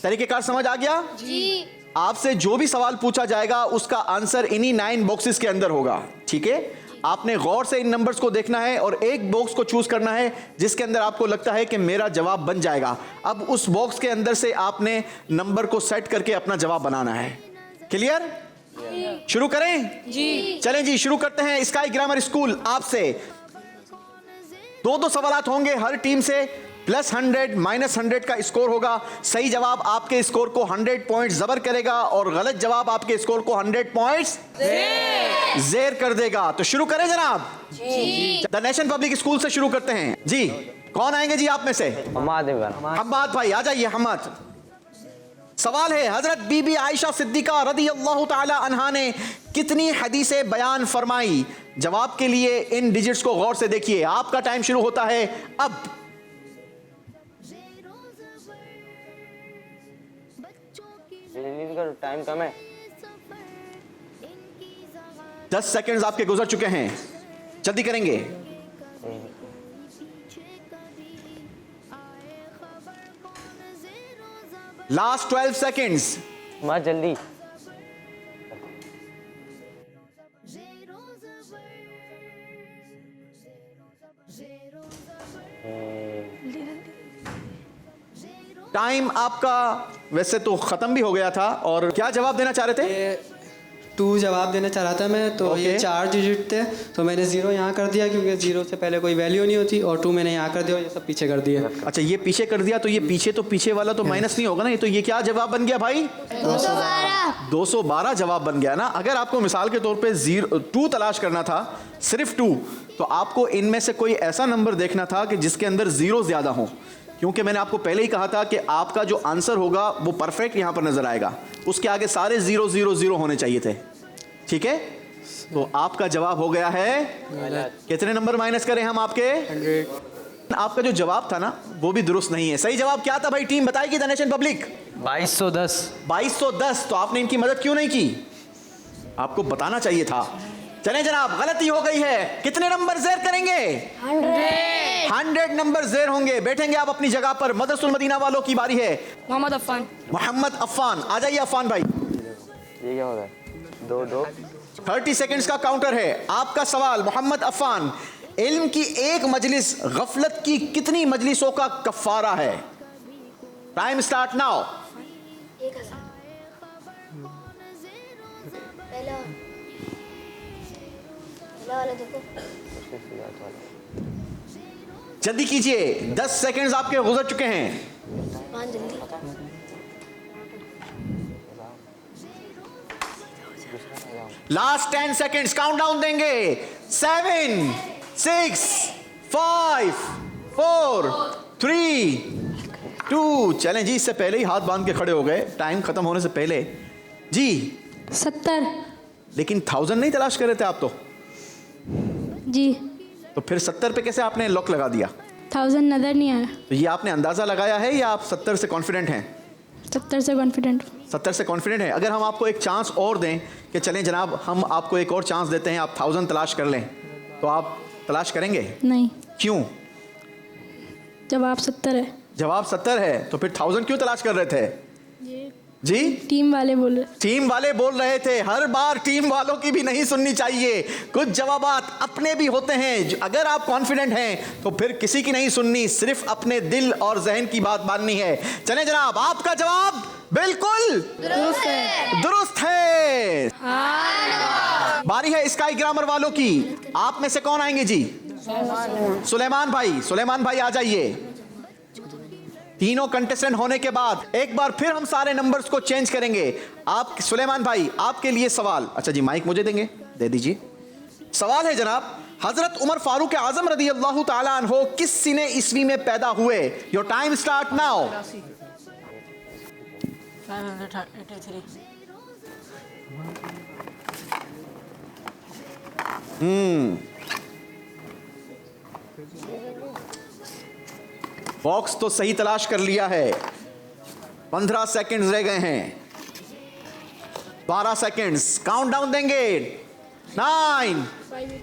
तरीकेकार समझ आ गया? जी। आपसे जो भी सवाल पूछा जाएगा उसका आंसर इन्हीं 9 बॉक्सेस के अंदर होगा। ठीक है, आपने गौर से इन नंबर्स को देखना है और एक बॉक्स को चूज करना है जिसके अंदर आपको लगता है कि मेरा जवाब बन जाएगा। अब उस बॉक्स के अंदर से आपने नंबर को सेट करके अपना जवाब बनाना है। क्लियर? शुरू करें? जी। चलें जी, शुरू करते हैं। स्काई ग्रामर स्कूल आपसे 2 सवालात होंगे हर टीम से। +100 -100 का स्कोर होगा। सही जवाब आपके स्कोर को 100 पॉइंट जबर करेगा और गलत जवाब आपके स्कोर को 100 पॉइंट्स ज़ेर कर देगा। तो शुरू करें जनाब। द नेशन पब्लिक स्कूल से शुरू करते हैं। जी कौन आएंगे जी आप में से? हम्माद भाई आ जाइए। हम्माद, सवाल है हजरत बीबी आयशा सिद्दीका रदी अल्लाह ताला अन्हा ने कितनी हदीसें बयान फरमाई? जवाब के लिए इन डिजिट्स को गौर से देखिए। आपका टाइम शुरू होता है अब। टाइम कम है। 10 सेकंड्स आपके गुजर चुके हैं, जल्दी करेंगे। Last 12 seconds. मत जल्दी। टाइम आपका वैसे तो खत्म भी हो गया था। और क्या जवाब देना चाह रहे थे? 2 जवाब देना चाह रहा था मैं। तो ये 4 डिजिट थे, तो मैंने 0 यहाँ कर दिया क्योंकि 0 से पहले कोई वैल्यू नहीं होती, और 2 मैंने यहाँ कर दिया और ये सब पीछे कर दिया। अच्छा, ये पीछे कर दिया, तो ये पीछे वाला तो माइनस नहीं होगा ना? ये तो ये क्या जवाब बन गया भाई? 212 जवाब बन गया ना। अगर आपको मिसाल के तौर पे 2 तलाश करना था, सिर्फ 2, तो आपको इनमें से कोई ऐसा नंबर देखना था कि जिसके अंदर 0 ज्यादा हो, क्योंकि मैंने आपको पहले ही कहा था कि आपका जो आंसर होगा वो परफेक्ट यहां पर नजर आएगा। उसके आगे सारे 0 0 0 होने चाहिए थे। ठीक है, तो आपका जवाब हो गया है कितने नंबर माइनस करें हम आपके? 100। आपका जो जवाब था ना वो भी दुरुस्त नहीं है। सही जवाब क्या था भाई? टीम बताएगी द नेशन पब्लिक। 2210। 2210। तो आपने इनकी मदद क्यों नहीं की? आपको बताना चाहिए था। चलें जनाब, गलती हो गई है। कितने नंबर ज़ेर करेंगे? 100 नंबर ज़ेर होंगे। बैठेंगे आप अपनी जगह पर। मदरसुल मदीना वालों की बारी है। मोहम्मद अफ़ान। मोहम्मद अफ़ान आ जाइए। अफ़ान भाई, ये क्या हो रहा है? 2 30 सेकंड्स का काउंटर है। आपका सवाल मोहम्मद अफ़ान, इल्म की एक मजलिस गफलत की कितनी मजलिसों का कफ़ारा है? Time start now. जल्दी कीजिए, 10 सेकंड्स आपके गुजर चुके हैं। लास्ट 10 सेकंड्स काउंटडाउन देंगे। 7 6 5 4 3 2। चलें जी, इससे पहले ही हाथ बांध के खड़े हो गए टाइम खत्म होने से पहले। जी 70। लेकिन 1000 नहीं तलाश कर रहे थे आप तो? जी। तो फिर 70 पे कैसे आपने लॉक लगा दिया? 1000 नज़र नहीं आया। तो ये आपने अंदाजा लगाया है या आप 70 से कॉन्फिडेंट हैं? 70 से कॉन्फिडेंट। 70 से कॉन्फिडेंट है। अगर हम आपको एक चांस और दें कि चलें जनाब हम आपको एक और चांस देते हैं, आप 1000 तलाश कर लें, तो आप तलाश करेंगे? नहीं। क्यों? जवाब 70 है। जवाब 70 है, तो फिर 1000 क्यों तलाश कर रहे थे? जी टीम वाले बोले। टीम वाले बोल रहे थे। हर बार टीम वालों की भी नहीं सुननी चाहिए, कुछ जवाबात अपने भी होते हैं। अगर आप कॉन्फिडेंट हैं तो फिर किसी की नहीं सुननी, सिर्फ अपने दिल और जहन की बात माननी है। चले जनाब, आपका जवाब बिल्कुल दुरुस्त है। बारी है स्काई ग्रामर वालों की। आप में से कौन आएंगे जी? सुलेमान भाई। सुलेमान भाई आ जाइए। तीनों कंटेस्टेंट होने के बाद एक बार फिर हम सारे नंबर्स को चेंज करेंगे। आप सुलेमान भाई, आपके लिए सवाल। अच्छा जी, माइक मुझे देंगे, दे दीजिए। सवाल है जनाब, हजरत उमर फारूक आजम रदी अल्लाह ताला अन्हो किस सिने ईस्वी में पैदा हुए? Your time start now. 583। Box तो सही तलाश कर लिया है। 15 सेकंड्स रह गए हैं। 12 सेकंड्स, काउंटडाउन देंगे। 9,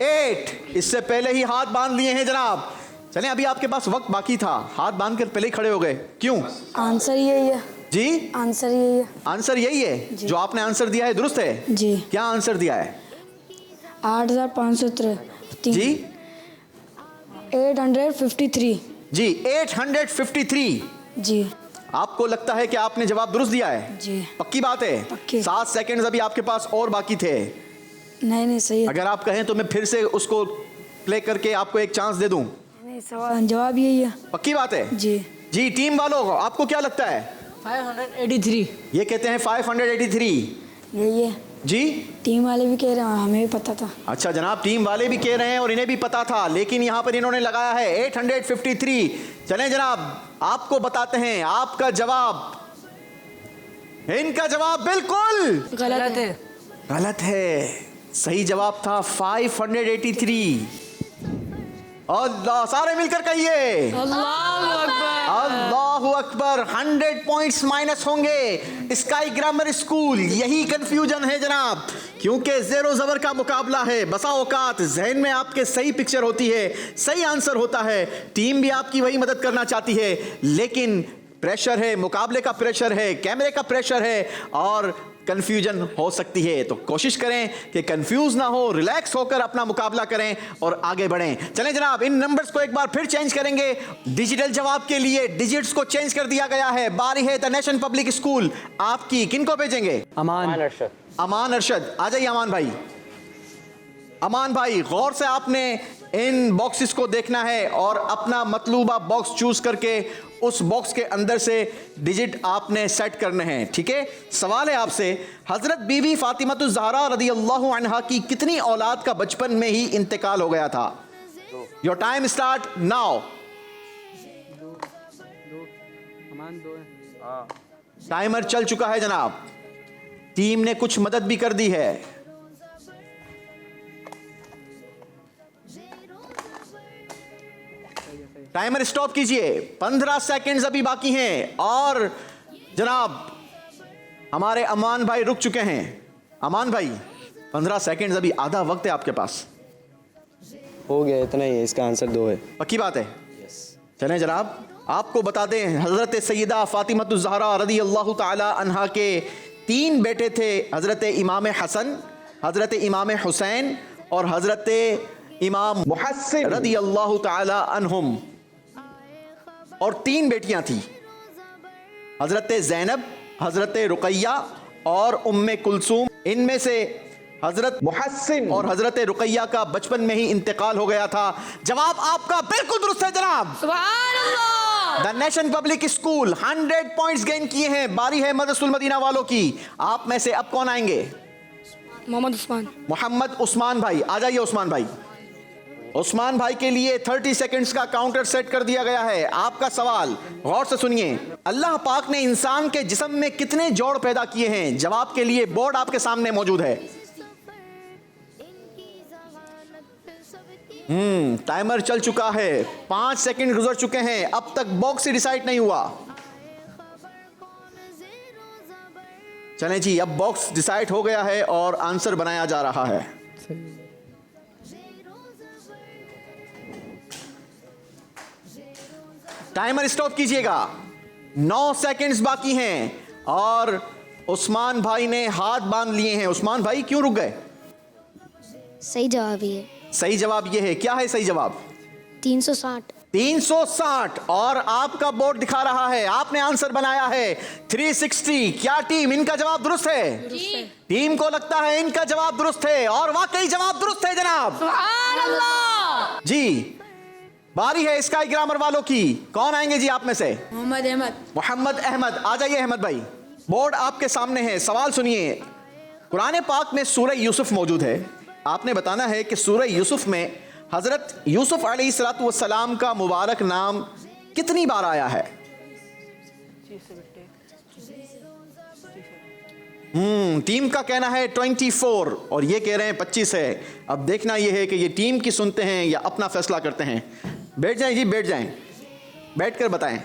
8। इससे पहले ही हाथ बांध लिए हैं जनाब। चलें, अभी आपके पास वक्त बाकी था, हाथ बांध कर पहले ही खड़े हो गए, क्यों? आंसर यही है जी। आंसर यही है। आंसर यही है जो आपने आंसर दिया है, दुरुस्त है जी। क्या आंसर दिया है? 8553 जी 853 जी 853 जी। आपको लगता है कि आपने जवाब दुरुस्त दिया है? जी। पक्की बात है? पक्की। 7 सेकंड्स अभी आपके पास और बाकी थे। नहीं सही है। अगर आप कहें तो मैं फिर से उसको प्ले करके आपको एक चांस दे दूं। नहीं, सवाल जवाब यही है। पक्की बात है? जी। जी टीम वालों, आपको क्या लगता है? 583 ये कहते हैं 583। यही है जी टीम वाले भी कह रहे हैं, हमें भी पता था। अच्छा जनाब, टीम वाले भी कह रहे हैं और इन्हें भी पता था, लेकिन यहां पर इन्होंने लगाया है 853। चलें जनाब, आपको बताते हैं आपका जवाब। इनका जवाब बिल्कुल गलत है। गलत है। सही जवाब था 583। अल्लाह, सारे मिलकर कहिए अल्लाहू अकबर। अल्लाहु अकबर। 100 पॉइंट्स माइनस होंगे स्काई ग्रामर स्कूल। यही कंफ्यूजन है जनाब, क्योंकि ज़ेरो ज़बर का मुकाबला है। बसा औकात जहन में आपके सही पिक्चर होती है, सही आंसर होता है, टीम भी आपकी वही मदद करना चाहती है, लेकिन प्रेशर है, मुकाबले का प्रेशर है, कैमरे का प्रेशर है और कंफ्यूजन हो सकती है। तो कोशिश करें कि कंफ्यूज ना हो, रिलैक्स होकर अपना मुकाबला करें और आगे बढ़ें। चलें जनाब, इन नंबर्स को एक बार फिर चेंज करेंगे। डिजिटल जवाब के लिए डिजिट्स को चेंज कर दिया गया है। बारी है द नेशन पब्लिक स्कूल आपकी। किनको भेजेंगे? अमान। अरशद। अमान अरशद, आ जाइए अमान भाई। अमान भाई, गौर से आपने इन बॉक्सेस को देखना है और अपना मतलूबा बॉक्स चूज करके उस बॉक्स के अंदर से डिजिट आपने सेट करने हैं, ठीक है? सवाल है आपसे, हजरत बीवी फातिमतुज़ ज़हरा रदी अल्लाहु अन्हा की कितनी औलाद का बचपन में ही इंतकाल हो गया था? Your time start now. Timer चल चुका है जनाब। टीम ने कुछ मदद भी कर दी है। टाइमर स्टॉप कीजिए। 15 सेकंड्स अभी बाकी हैं और जनाब हमारे अमान भाई रुक चुके हैं। अमान भाई, 15 सेकंड्स, अभी आधा वक्त है आपके पास। हो गया, इतना ही है, इसका आंसर 2 है। पक्की बात है? चलें जनाब, आपको बता दें हजरत सैयदा फातिमतुज़ ज़हरा रदी अल्लाह ताला अन्हा के 3 बेटे थे, हजरत इमाम हसन, हजरत इमाम हुसैन और हजरत इमाम मुहस्सिन रदी अल्लाह ताला अन्हुम। और 3 बेटियां थी, हजरत ज़ैनब, हजरत रुकैया और उम्मे कुलसूम। इनमें से हजरत मुहस्सिन और हजरत रुकैया का बचपन में ही इंतकाल हो गया था। जवाब आपका बिल्कुल दुरुस्त है जनाब। सुभान अल्लाह। The nation public school 100 points gain किए हैं। बारी है मदरसुल मदीना वालों की। आप में से अब कौन आएंगे? मोहम्मद उस्मान। मोहम्मद उस्मान भाई, आ जाइए उस्मान भाई। उस्मान भाई के लिए 30 सेकंड्स का काउंटर सेट कर दिया गया है। आपका सवाल गौर से सुनिए, अल्लाह पाक ने इंसान के जिस्म में कितने जोड़ पैदा किए हैं? जवाब के लिए बोर्ड आपके सामने मौजूद है। टाइमर चल चुका है, 5 सेकंड गुजर चुके हैं, अब तक बॉक्स ही डिसाइड नहीं हुआ। चलें जी, अब बॉक्स डिसाइड हो गया है और आंसर बनाया जा रहा है। टाइमर स्टॉप कीजिएगा। 9 सेकंड्स बाकी हैं और उस्मान भाई ने हाथ बांध लिए हैं। उस्मान भाई क्यों रुक गए? सही जवाब ये सही जवाब ये है। क्या है सही जवाब? 360। 360। और आपका बोर्ड दिखा रहा है, आपने आंसर बनाया है 360। क्या टीम, इनका जवाब दुरुस्त है? टीम को लगता है इनका जवाब दुरुस्त है और वाकई जवाब दुरुस्त है जनाब। सुभान अल्लाह। जी, बारी है स्काई ग्रामर वालों की। कौन आएंगे जी आप में से? मोहम्मद अहमद। मोहम्मद अहमद, आ जाइए अहमद भाई। बोर्ड आपके सामने है, सवाल सुनिए। कुरान पाक में सूरह यूसुफ मौजूद है। आपने बताना है कि सूरह यूसुफ में हजरत यूसुफ अलैहिस्सलाम का मुबारक नाम कितनी बार आया है? टीम का कहना है 24 और ये कह रहे हैं 25 है। अब देखना ये है कि ये टीम की सुनते हैं या अपना फैसला करते हैं। बैठ जाएं जी, बैठ जाएं, बैठकर बताएं।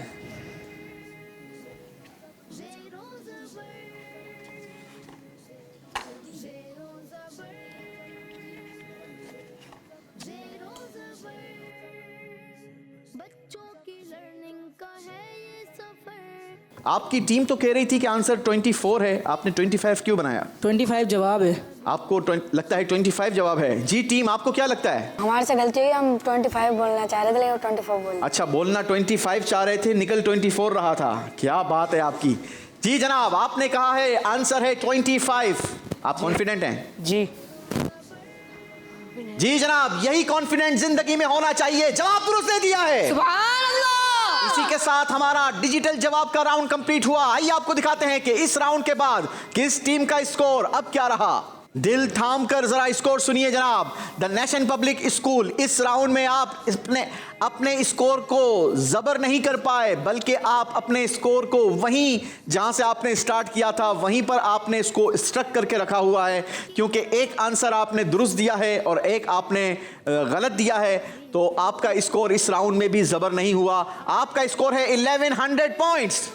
आपकी टीम तो कह रही थी कि आंसर 24 है, आपने 25 क्यों बनाया? 25 जवाब है। आपको लगता है 25 जवाब है। जी टीम, आपको क्या लगता है? हमारे से गलती हुई, हम 25 बोलना चाह रहे थे लेकिन 24 बोल। अच्छा, बोलना 25 चाह रहे थे, निकल 24 रहा था। क्या बात है आपकी। जी जनाब, आपने कहा है आंसर है 25। आप कॉन्फिडेंट हैं? जी जी जनाब, यही कॉन्फिडेंट जिंदगी में होना चाहिए। जवाब दुरुस्त दे दिया है। सुभान अल्लाह। इसी के साथ हमारा डिजिटल जवाब का राउंड कंप्लीट हुआ। आइए आपको दिखाते हैं कि इस राउंड के बाद किस टीम का स्कोर अब क्या रहा। दिल थाम कर जरा स्कोर सुनिए जनाब। द नेशन पब्लिक स्कूल, इस राउंड में आप अपने स्कोर को जबर नहीं कर पाए, बल्कि आप अपने स्कोर को वहीं जहां से आपने स्टार्ट किया था वहीं पर आपने इसको स्ट्रक करके रखा हुआ है, क्योंकि एक आंसर आपने दुरुस्त दिया है और एक आपने गलत दिया है। तो आपका स्कोर इस राउंड में भी जबर नहीं हुआ। आपका स्कोर है 1100 पॉइंट्स।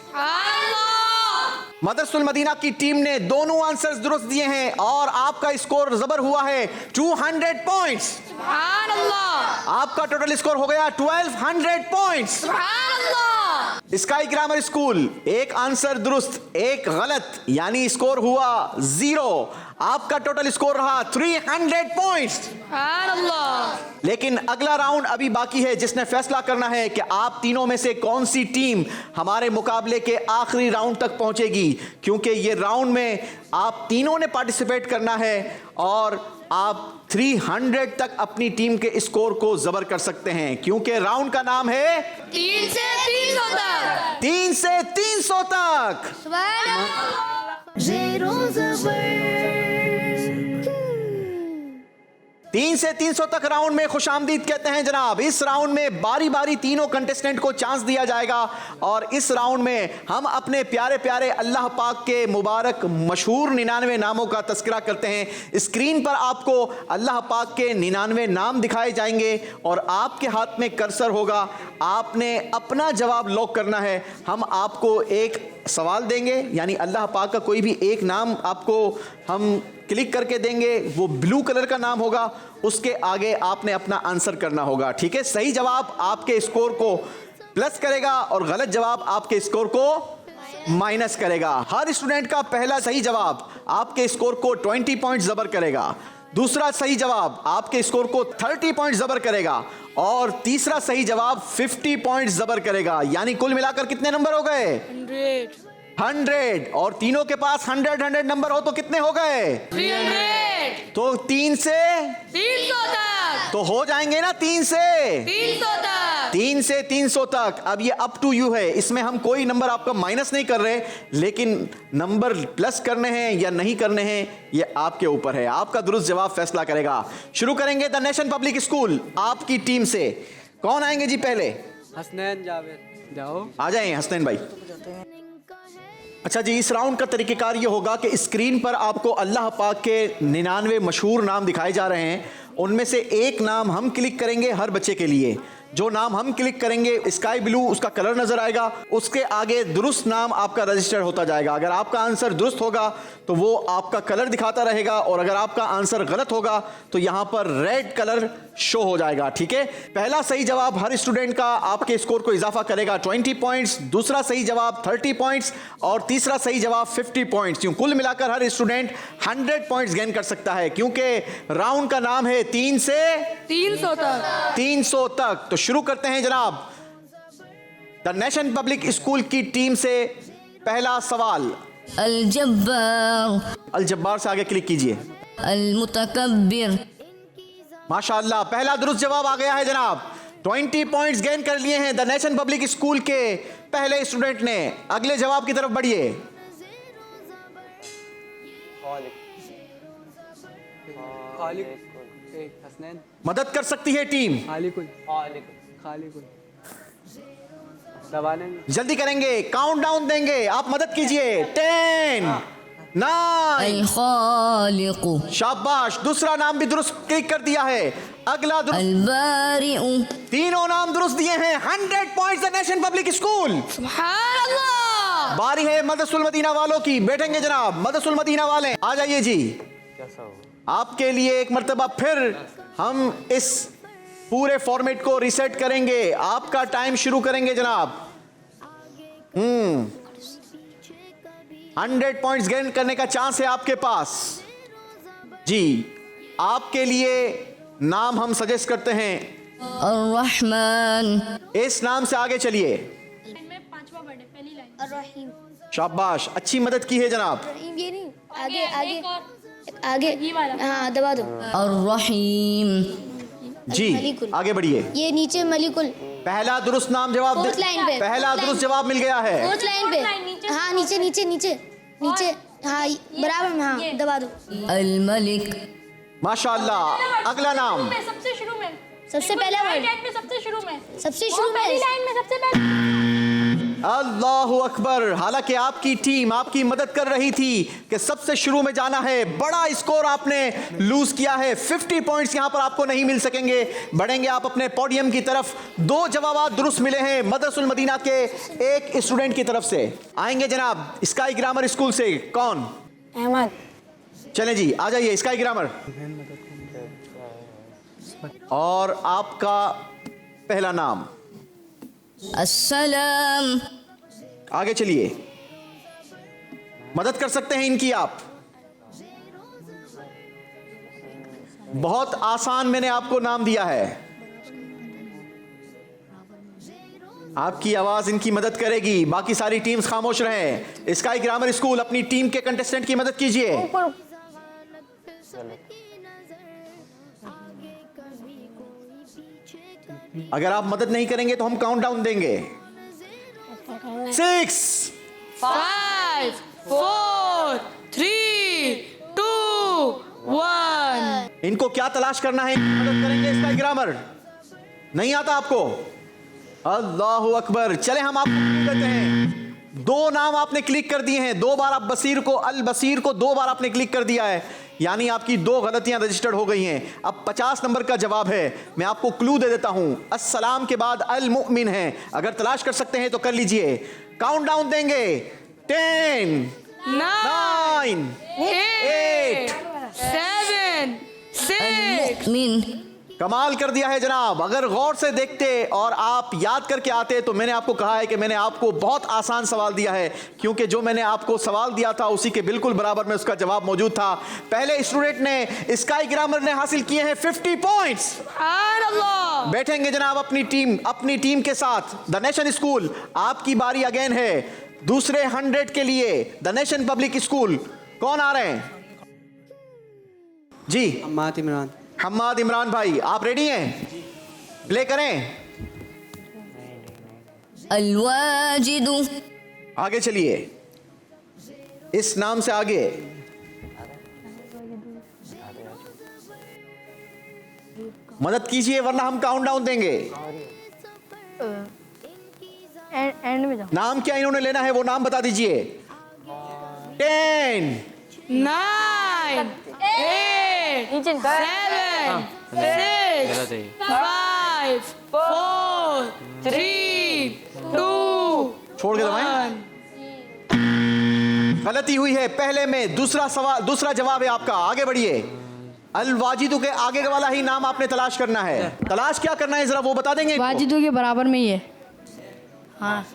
मदरसुल मदीना की टीम ने दोनों आंसर्स दुरुस्त दिए हैं और आपका स्कोर जबर हुआ है 200 पॉइंट्स। सुभान अल्लाह। आपका टोटल स्कोर हो गया 1200 पॉइंट्स। सुभान अल्लाह। स्काई ग्रामर स्कूल, एक आंसर दुरुस्त, एक गलत, यानी स्कोर हुआ 0। आपका टोटल स्कोर रहा 300 पॉइंट्स। सुभान अल्लाह। लेकिन अगला राउंड अभी बाकी है, जिसने फैसला करना है कि आप तीनों में से कौन सी टीम हमारे मुकाबले के आखिरी राउंड तक पहुंचेगी, क्योंकि ये राउंड में आप तीनों ने पार्टिसिपेट करना है और आप 300 तक अपनी टीम के स्कोर को जबर कर सकते हैं, क्योंकि राउंड का नाम है 3 से 300 तक। 3 से 300 तक। ज़ेरो ज़बर 3 से 300 तक राउंड में खुशामदीद कहते हैं जनाब। इस राउंड में बारी बारी तीनों कंटेस्टेंट को चांस दिया जाएगा और इस राउंड में हम अपने प्यारे प्यारे अल्लाह पाक के मुबारक मशहूर 99 नामों का तस्करा करते हैं। स्क्रीन पर आपको अल्लाह पाक के 99 नाम दिखाए जाएंगे और आपके हाथ में कर्सर होगा। आपने अपना जवाब लॉक करना है। हम आपको एक सवाल देंगे, यानी अल्लाह पाक का कोई भी एक नाम आपको हम क्लिक करके देंगे, वो ब्लू कलर का नाम होगा, उसके आगे आपने अपना आंसर करना होगा। ठीक है, सही जवाब आपके स्कोर को प्लस करेगा और गलत जवाब आपके स्कोर को माइनस करेगा। हर स्टूडेंट का पहला सही जवाब आपके स्कोर को 20 पॉइंट जबर करेगा, दूसरा सही जवाब आपके स्कोर को 30 पॉइंट जबर करेगा और तीसरा सही जवाब 50 पॉइंट जबर करेगा। यानी कुल मिलाकर कितने नंबर हो गए? 100। और तीनों के पास 100 नंबर हो तो कितने हो गए? 300। तो 3 से 300 तक। तो हो जाएंगे ना 3 से 300 तक। 3 से 300 तक। अब ये अप टू यू है, इसमें हम कोई नंबर आपका माइनस नहीं कर रहे, लेकिन नंबर प्लस करने हैं या नहीं करने हैं ये आपके ऊपर है। आपका दुरुस्त जवाब फैसला करेगा। शुरू करेंगे द नेशन पब्लिक स्कूल आपकी टीम से। कौन आएंगे जी पहले? हसनैन जावेद, जाओ आ जाएं हसनैन भाई। अच्छा जी, इस राउंड का तरीकेकार ये होगा कि स्क्रीन पर आपको अल्लाह पाक के 99 मशहूर नाम दिखाए जा रहे हैं। उनमें से एक नाम हम क्लिक करेंगे हर बच्चे के लिए। जो नाम हम क्लिक करेंगे स्काई ब्लू उसका कलर नजर आएगा, उसके आगे दुरुस्त नाम आपका रजिस्टर होता जाएगा। अगर आपका आंसर दुरुस्त होगा तो वो आपका कलर दिखाता रहेगा, और अगर आपका आंसर गलत होगा तो यहां पर रेड कलर शो हो जाएगा। ठीक है, पहला सही जवाब हर स्टूडेंट का आपके स्कोर को इजाफा करेगा 20 पॉइंट्स, दूसरा सही जवाब 30 पॉइंट्स और तीसरा सही जवाब 50 पॉइंट्स। यूं कुल मिलाकर हर स्टूडेंट 100 पॉइंट्स गेन कर सकता है, क्योंकि राउंड का नाम है 3 से 300 तक। तो शुरू करते हैं जनाब। द नेशन पब्लिक स्कूल की टीम से पहला सवाल। अल जब्बार से आगे क्लिक कीजिए। अल-मुतकब्बिर। माशाअल्लाह, पहला दुरुस्त जवाब आ गया है जनाब। 20 पॉइंट्स गेन कर लिए हैं द नेशन पब्लिक स्कूल के पहले स्टूडेंट ने। अगले जवाब की तरफ बढ़िए। मदद कर सकती है टीम, जल्दी करेंगे, काउंटडाउन देंगे, आप मदद कीजिए। 10 9। अल-खालिक़। शाबाश, दूसरा नाम भी दुरुस्त क्लिक कर दिया है। अगला दुरुस्त। अल-बारिउ। तीनों नाम दुरुस्त दिए हैं। 100 points the nation public school. सुभान अल्लाह। बारी है मदरसुल मदीना वालों की। बैठेंगे जनाब, मदरसुल मदीना वाले आ जाइए जी। आपके लिए एक मर्तबा फिर हम इस पूरे फॉर्मेट को रीसेट करेंगे। आपका टाइम शुरू करेंगे जनाब। 100 पॉइंट्स गेन करने का चांस है आपके पास जी। आपके लिए नाम हम सजेस्ट करते हैं अर्रहमान। इस नाम से आगे चलिए। शाबाश, अच्छी मदद की है जनाब। ये नहीं, आगे आगे आगे, हाँ दबा दो। अर्रहीम। जी आगे बढ़िए। ये नीचे मलिकुल। पहला दुरुस्त नाम जवाब फोर्थ लाइन पे। पहला दुरुस्त जवाब मिल गया है। फोर्थ लाइन पे, हाँ नीचे नीचे नीचे नीचे, हाँ बराबर में, हाँ दबा दो। अल-मलिक। माशाअल्लाह, अगला नाम सबसे शुरू में, सबसे पहला वर्ड, सबसे शुरू में, सबसे शुरू में, पहली लाइन में सबसे पहले। अल्लाहु अकबर। हालांकि आपकी टीम आपकी मदद कर रही थी कि सबसे शुरू में जाना है। बड़ा स्कोर आपने लूज किया है। 50 पॉइंट्स यहां पर आपको नहीं मिल सकेंगे। बढ़ेंगे आप अपने पोडियम की तरफ। 2 जवाब दुरुस्त मिले हैं मदरसुल मदीना के एक स्टूडेंट की तरफ से। आएंगे जनाब स्काई ग्रामर स्कूल से। कौन? अहमद। चलें जी, आ जाइए स्काई ग्रामर। और आपका पहला नाम। अस्सलाम। आगे चलिए, मदद कर सकते हैं इनकी आप। बहुत आसान मैंने आपको नाम दिया है। आपकी आवाज इनकी मदद करेगी। बाकी सारी टीम्स खामोश रहें। स्काई ग्रामर स्कूल अपनी टीम के कंटेस्टेंट की मदद कीजिए। अगर आप मदद नहीं करेंगे तो हम काउंटडाउन देंगे। 6 5 4 3 2 1। इनको क्या तलाश करना है, मदद करेंगे स्काई ग्रामर। नहीं आता आपको? अल्लाहु अकबर। चले हम आपको देते हैं। 2 नाम आपने क्लिक कर दिए हैं। 2 बार आप बसीर को, अल बसीर को 2 बार आपने क्लिक कर दिया है, यानी आपकी 2 गलतियां रजिस्टर्ड हो गई हैं। अब 50 नंबर का जवाब है। मैं आपको क्लू दे देता हूं, अस्सलाम के बाद अल मुमिन है। अगर तलाश कर सकते हैं तो कर लीजिए। काउंटडाउन देंगे। 10 9 8 7 6। मुमिन। कमाल कर दिया है जनाब। अगर गौर से देखते और आप याद करके आते तो मैंने आपको कहा है कि मैंने आपको बहुत आसान सवाल दिया है, क्योंकि जो मैंने आपको सवाल दिया था उसी के बिल्कुल बराबर में उसका जवाब मौजूद था। पहले स्टूडेंट ने स्काई ग्रामर ने हासिल किए हैं 50 पॉइंट्स। बैठेंगे जनाब अपनी टीम के साथ। द नेशन स्कूल आपकी बारी अगेन है। दूसरे 100 के लिए द नेशन पब्लिक स्कूल कौन आ रहे हैं जी? हम्माद इमरान भाई, आप रेडी हैं? प्ले करें। अल-वाजिदु। आगे चलिए, इस नाम से आगे। मदद कीजिए वरना हम काउंटडाउन देंगे। एंड में जाओ। नाम क्या इन्होंने लेना है वो नाम बता दीजिए। 10 9 8 7 6 5 5 4 3 2 छोड़ के दबाएं। गलती हुई है पहले में। दूसरा जवाब है आपका। आगे बढ़िए। अल वाजिदू के आगे वाला ही नाम आपने तलाश करना है। तलाश क्या करना है जरा वो बता देंगे? वाजिदू के बराबर में ही है। हाँ।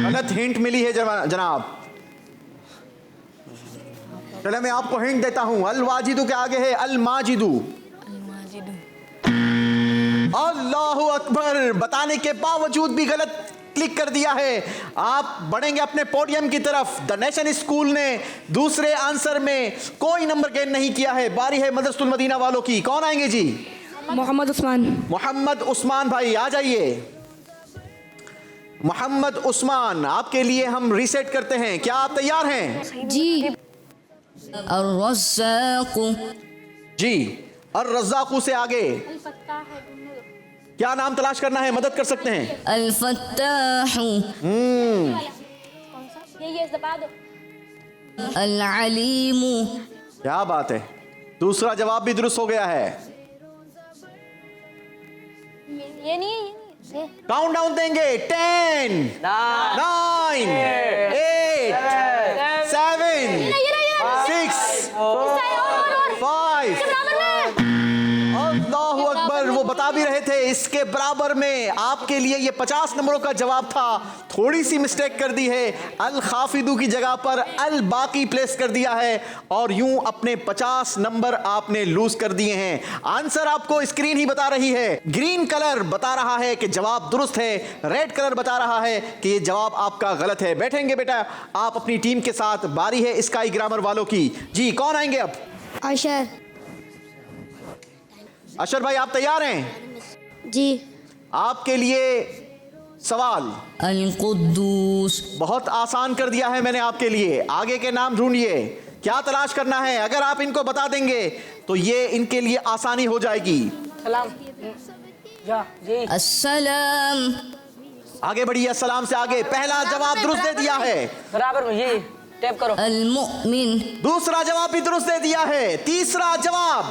गलत हिंट मिली है जनाब। चले मैं आपको हिंट देता हूं। अल वाजिदू के आगे है अल माजिदू। अल्लाहु अकबर। बताने के बावजूद भी गलत क्लिक कर दिया है। आप बढ़ेंगे अपने पोडियम की तरफ। द नेशन स्कूल ने दूसरे आंसर में कोई नंबर गेन नहीं किया है। बारी है मदरसतुल मदीना वालों की। कौन आएंगे जी? मोहम्मद उस्मान। मोहम्मद उस्मान भाई आ जाइए। मोहम्मद उस्मान, आपके लिए हम रीसेट करते हैं। क्या आप तैयार हैं? जी। अर्रज़्ज़ाक़ु। जी। अर्रज़्ज़ाक़ु से आगे क्या नाम तलाश करना है? मदद कर सकते हैं। अल-फ़त्ताहु। अल-अलीमु। क्या बात है, दूसरा जवाब भी दुरुस्त हो गया है। ये नहीं है। काउंट डाउन देंगे। 10 9 8 7 6 5। अल्लाहु अकबर। वो बता भी रहे थे इसके बराबर में। आपके लिए ये 50 नंबरों का जवाब था। थोड़ी सी मिस्टेक कर दी है। अल खाफिदू की जगह पर अल बाकी प्लेस कर दिया है और यूं अपने 50 नंबर आपने लूज कर दिए हैं। आंसर आपको स्क्रीन ही बता रही है। ग्रीन कलर बता रहा है कि जवाब दुरुस्त है, रेड कलर बता रहा है कि ये जवाब आपका गलत है। बैठेंगे बेटा आप अपनी टीम के साथ। बारी है स्काई ग्रामर वालों की। जी कौन आएंगे अब? अशर। अशर भाई आप तैयार हैं? जी। आपके लिए सवाल। अल-कुद्दूस। बहुत आसान कर दिया है मैंने आपके लिए। आगे के नाम ढूंढिए। क्या तलाश करना है? अगर आप इनको बता देंगे तो ये इनके लिए आसानी हो जाएगी। सलाम। जा जी। अस्सलाम। आगे बढ़िए। अस्सलाम से आगे पहला जवाब दुरुस्त दे दिया है। बराबर में ये टैप करो। अल-मुअमिन। दूसरा जवाब भी दुरुस्त दे दिया है। तीसरा जवाब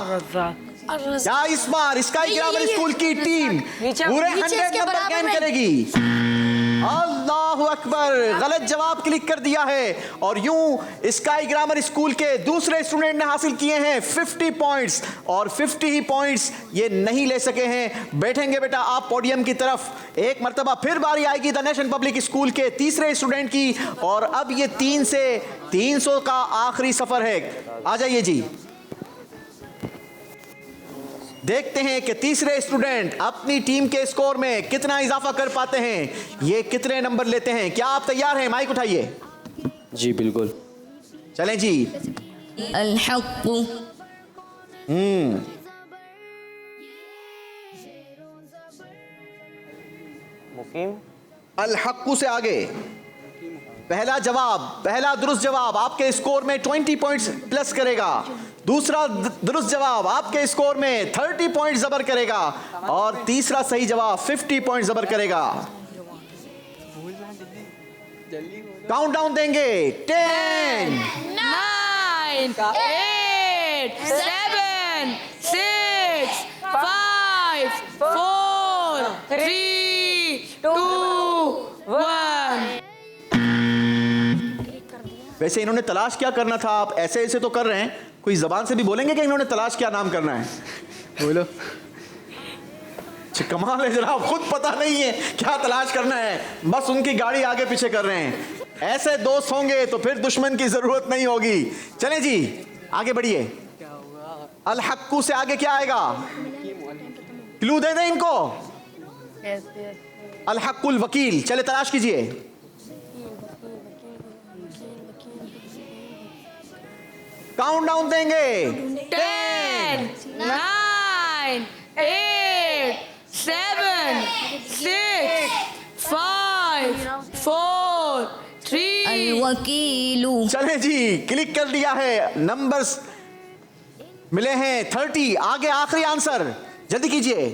क्या इस बार स्काई ग्रामर स्कूल की टीम पूरे 100 नंबर गेन करेगी? अल्लाहु अकबर। गलत जवाब क्लिक कर दिया है और यूं स्काई ग्रामर स्कूल के दूसरे स्टूडेंट ने हासिल किए हैं 50 पॉइंट्स और 50 ही पॉइंट्स ये नहीं ले सके हैं। बैठेंगे बेटा आप पोडियम की तरफ। एक मर्तबा फिर बारी आएगी द नेशन पब्लिक स्कूल के तीसरे स्टूडेंट की और अब ये 3 से 300 का आखिरी सफर है। आ जाइए जी। देखते हैं कि तीसरे स्टूडेंट अपनी टीम के स्कोर में कितना इजाफा कर पाते हैं। ये कितने नंबर लेते हैं? क्या आप तैयार हैं? माइक उठाइए। जी बिल्कुल। चलें जी। अल-हक़्क़ु। मुकीम। अल हक्कू से आगे पहला जवाब, पहला दुरुस्त जवाब आपके स्कोर में 20 पॉइंट्स प्लस करेगा। दूसरा दुरुस्त जवाब आपके स्कोर में 30 पॉइंट जबर करेगा और तीसरा सही जवाब 50 पॉइंट जबर करेगा। काउंट डाउन देंगे। 10 9 8 7 6 5 4 3 2 1। वैसे इन्होंने तलाश क्या करना था? आप ऐसे ऐसे तो कर रहे हैं, कोई जबान से भी बोलेंगे कि इन्होंने तलाश क्या नाम करना है? बोलो। कमाल है जनाब, खुद पता नहीं है क्या तलाश करना है, बस उनकी गाड़ी आगे पीछे कर रहे हैं। ऐसे दोस्त होंगे तो फिर दुश्मन की जरूरत नहीं होगी। चलें जी आगे बढ़िए। अल हक्कू से आगे क्या आएगा? क्लू दे दें इनको। अल हक्कुल वकील। चले तलाश कीजिए। काउंट डाउन देंगे। 10 9 8 7 6 5 4 3। अल-वकीलु। चले जी क्लिक कर दिया है। नंबर्स मिले हैं 30। आगे आखिरी आंसर जल्दी कीजिए।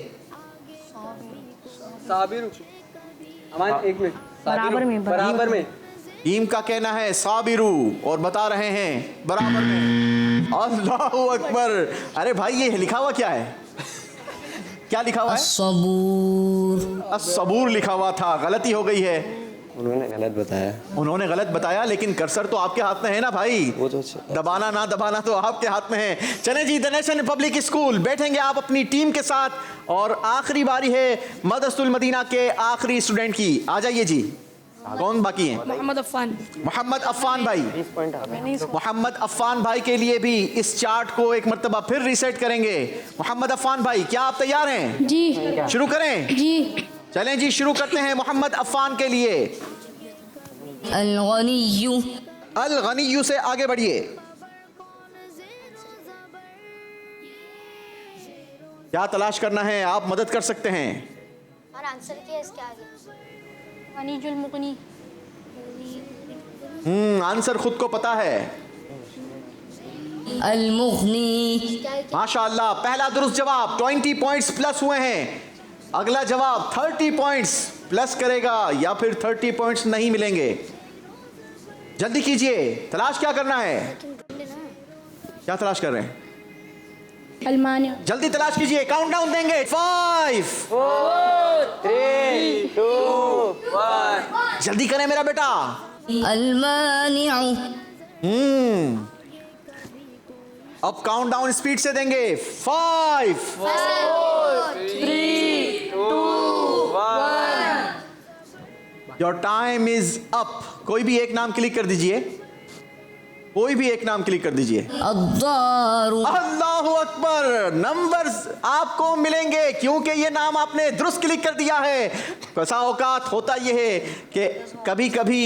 साबिर। हमारे एक मिनट। बराबर में टीम का कहना है साबिरू और बता रहे हैं बराबर में। अल्लाहु अकबर। अरे भाई ये लिखा हुआ क्या है? क्या लिखा हुआ है? सबूर लिखा हुआ था, गलती हो गई है। उन्होंने गलत बताया, लेकिन कर्सर तो आपके हाथ में है ना भाई, वो तो दबाना ना दबाना तो आपके हाथ में है। चले जी, द नेशन पब्लिक स्कूल, बैठेंगे आप अपनी टीम के साथ और आखिरी बारी है मदरसतुल मदीना के आखिरी स्टूडेंट की। आ जाइए जी, कौन बाकी हैं? मोहम्मद अफ़ान। मोहम्मद अफ़ान भाई। मोहम्मद अफ़ान भाई के लिए भी इस चार्ट को एक मर्तबा फिर रीसेट करेंगे। मोहम्मद अफ़ान भाई, क्या आप तैयार हैं? जी। शुरू करें? जी। चलें जी, शुरू करते हैं मोहम्मद अफ़ान के लिए। अल-गनिय्यु से आगे बढ़िए। क्या तलाश करना है? आप मदद कर सकते हैं। आंसर क्या है इसके आगे? आंसर खुद को पता है। माशाअल्लाह, पहला दुरुस्त जवाब, 20 पॉइंट्स प्लस हुए हैं। अगला जवाब 30 पॉइंट्स प्लस करेगा या फिर 30 पॉइंट्स नहीं मिलेंगे। जल्दी कीजिए, तलाश क्या करना है? क्या तलाश कर रहे हैं? अल्मानिया। जल्दी तलाश कीजिए, काउंटडाउन देंगे। 5 4 3 2 1। जल्दी करें मेरा बेटा। अब काउंटडाउन स्पीड से देंगे। 5 4 3 2 1। Your time is up. कोई भी एक नाम क्लिक कर दीजिए, कोई भी एक नाम क्लिक कर दीजिए। अल्लाहु अकबर। नंबर्स आपको मिलेंगे क्योंकि ये नाम आपने दुरुस्त क्लिक कर दिया है। कैसा औकात होता ये है कि कभी कभी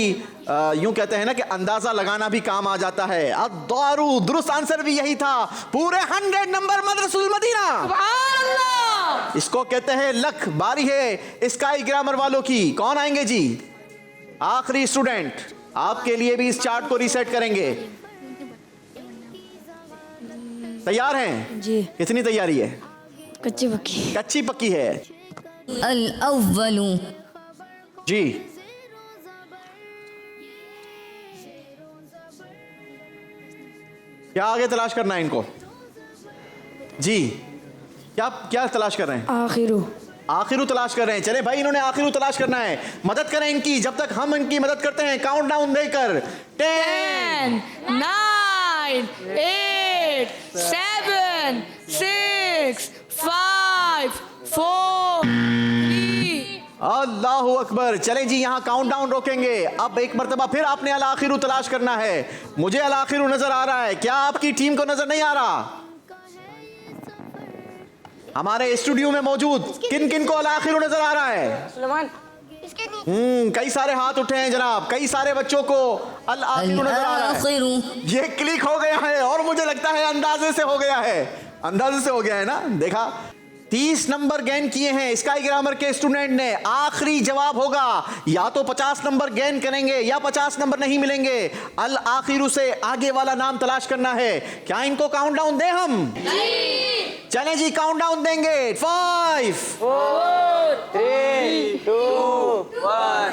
यूं कहते हैं ना कि अंदाजा लगाना भी काम आ जाता है। अद्दारू, दुरुस्त आंसर भी यही था। पूरे 100 नंबर मदरसतुल मदीना। इसको कहते हैं लक। बारी है स्काई ग्रामर वालों की। कौन आएंगे जी? आखिरी स्टूडेंट। आपके लिए भी इस चार्ट को रीसेट करेंगे। तैयार हैं जी। कितनी तैयारी है? कच्ची पक्की। कच्ची पक्की है जी। क्या आगे तलाश करना है इनको जी? क्या क्या तलाश कर रहे हैं? आखिरू तलाश कर रहे हैं। चले भाई, इन्होंने आखिरू तलाश करना है। मदद करें इनकी जब तक हम इनकी मदद करते हैं। काउंटडाउन देकर 10 9 8 7 6 5 4 3। अल्लाहु अकबर। चलें जी, यहाँ काउंटडाउन रोकेंगे। अब एक मर्तबा फिर आपने अल आखिरू तलाश करना है। मुझे अल आखिरू नजर आ रहा है, क्या आपकी टीम को नजर नहीं आ रहा? हमारे स्टूडियो में मौजूद किन किन को अल आखिरू नजर आ रहा है? कई सारे हाथ उठे हैं जनाब। कई सारे बच्चों को अल आखिरू नजर आ रहा है। ये क्लिक हो गया है और मुझे लगता है अंदाजे से हो गया है। अंदाजे से हो गया है ना? देखा, 30 नंबर गेन किए हैं स्काई ग्रामर के स्टूडेंट ने। आखिरी जवाब होगा, या तो 50 नंबर गेन करेंगे या 50 नंबर नहीं मिलेंगे। अल आखिरू से आगे वाला नाम तलाश करना है। क्या इनको काउंटडाउन दें हम? चलें जी, काउंटडाउन देंगे। 5 4 3 2 1।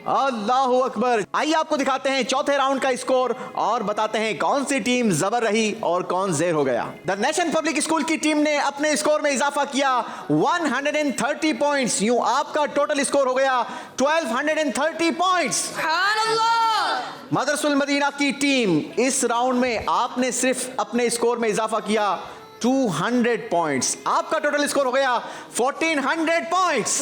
अल्लाहु अकबर। आइए आपको दिखाते हैं चौथे राउंड का स्कोर और बताते हैं कौन सी टीम जबर रही और कौन जेर हो गया। द नेशन पब्लिक स्कूल की टीम ने अपने स्कोर में इजाफा किया 130 पॉइंट्स। यूं आपका टोटल स्कोर हो गया 1230 पॉइंट्स। मदरसतुल मदीना की टीम, इस राउंड में आपने सिर्फ अपने स्कोर में इजाफा किया 200 पॉइंट्स। आपका टोटल स्कोर हो गया 1400 पॉइंट्स।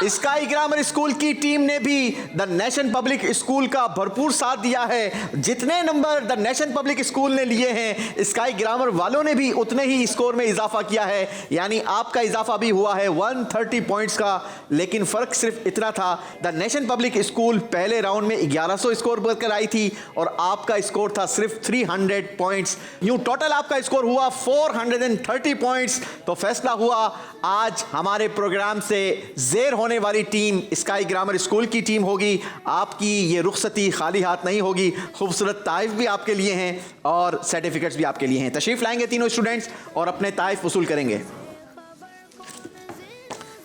स्काई ग्रामर स्कूल की टीम ने भी द नेशन पब्लिक स्कूल का भरपूर साथ दिया है। जितने number the nation public school ने लिए हैं, स्काई ग्रामर वालों ने भी उतने ही स्कोर में इजाफा किया है। यानी आपका इजाफा भी हुआ है 130 पॉइंट्स का। लेकिन फ़र्क सिर्फ इतना था, द नेशन पब्लिक स्कूल पहले राउंड में 1100 स्कोर बनकर आई थी और आपका स्कोर था सिर्फ 300 पॉइंट्स। यूं टोटल आपका स्कोर हुआ 430 पॉइंट्स। तो फैसला हुआ, आज हमारे प्रोग्राम से जेर होने वाली टीम स्काई ग्रामर स्कूल की टीम होगी। आपकी ये रुखसती खाली हाथ नहीं होगी। खूबसूरत ताइफ भी आपके लिए हैं और सर्टिफिकेट्स भी आपके लिए हैं। तशरीफ लाएंगे तीनों स्टूडेंट्स और अपने ताइफ वसूल करेंगे।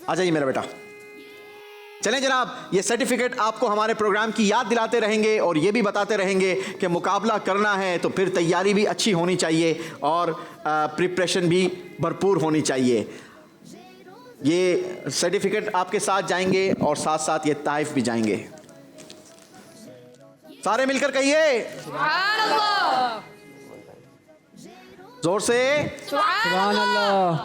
आ जाइए मेरा बेटा। चलें जनाब, ये सर्टिफिकेट आपको हमारे प्रोग्राम की याद दिलाते रहेंगे और ये भी बताते रहेंगे कि मुकाबला करना है तो फिर तैयारी भी अच्छी होनी चाहिए और प्रिपरेशन भी भरपूर होनी चाहिए। ये सर्टिफिकेट आपके साथ जाएंगे और साथ साथ ये ताइफ भी जाएंगे। सारे मिलकर कहिए सुभान अल्लाह, जोर से सुभान अल्लाह,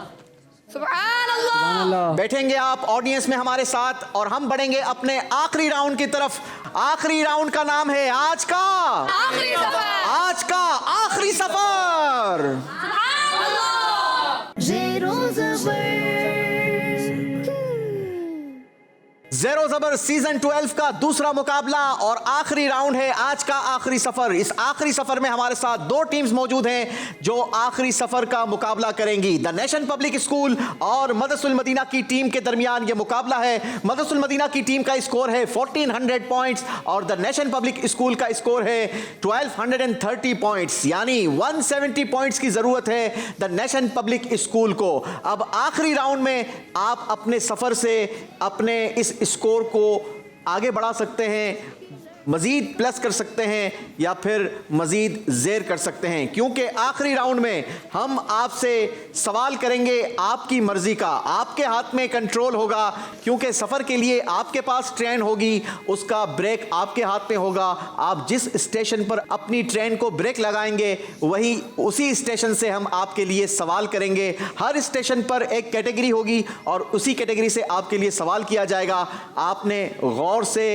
सुभान अल्लाह। सुभान अल्लाह। बैठेंगे आप ऑडियंस में हमारे साथ और हम बढ़ेंगे अपने आखिरी राउंड की तरफ। आखिरी राउंड का नाम है आज का आखिरी सफर, आज का आखिरी सफर। सुभान अल्लाह। ज़ेरो ज़बर ज़ेरो ज़बर सीजन 12 का दूसरा मुकाबला और आखिरी राउंड है आज का आखिरी सफर। इस आखिरी सफर में हमारे साथ दो टीम्स मौजूद हैं जो आखिरी सफर का मुकाबला करेंगी। द नेशन पब्लिक स्कूल और मदरसुल मदीना की टीम के दरमियान यह मुकाबला है। मदरसुल मदीना की टीम का स्कोर है 1400 पॉइंट्स और द नेशन पब्लिक स्कूल का स्कोर है 1230 पॉइंट्स, यानी 170 पॉइंट्स की जरूरत है द नेशन पब्लिक स्कूल को। अब आखिरी राउंड में आप अपने सफर से अपने इस स्कोर को आगे बढ़ा सकते हैं, मजीद प्लस कर सकते हैं या फिर मजीद ज़ेर कर सकते हैं, क्योंकि आखिरी राउंड में हम आपसे सवाल करेंगे आपकी मर्जी का। आपके हाथ में कंट्रोल होगा क्योंकि सफ़र के लिए आपके पास ट्रेन होगी, उसका ब्रेक आपके हाथ में होगा। आप जिस स्टेशन पर अपनी ट्रेन को ब्रेक लगाएंगे वही उसी स्टेशन से हम आपके लिए सवाल करेंगे। हर स्टेशन पर एक कैटेगरी होगी और उसी कैटेगरी से आपके लिए सवाल किया जाएगा। आपने गौर से,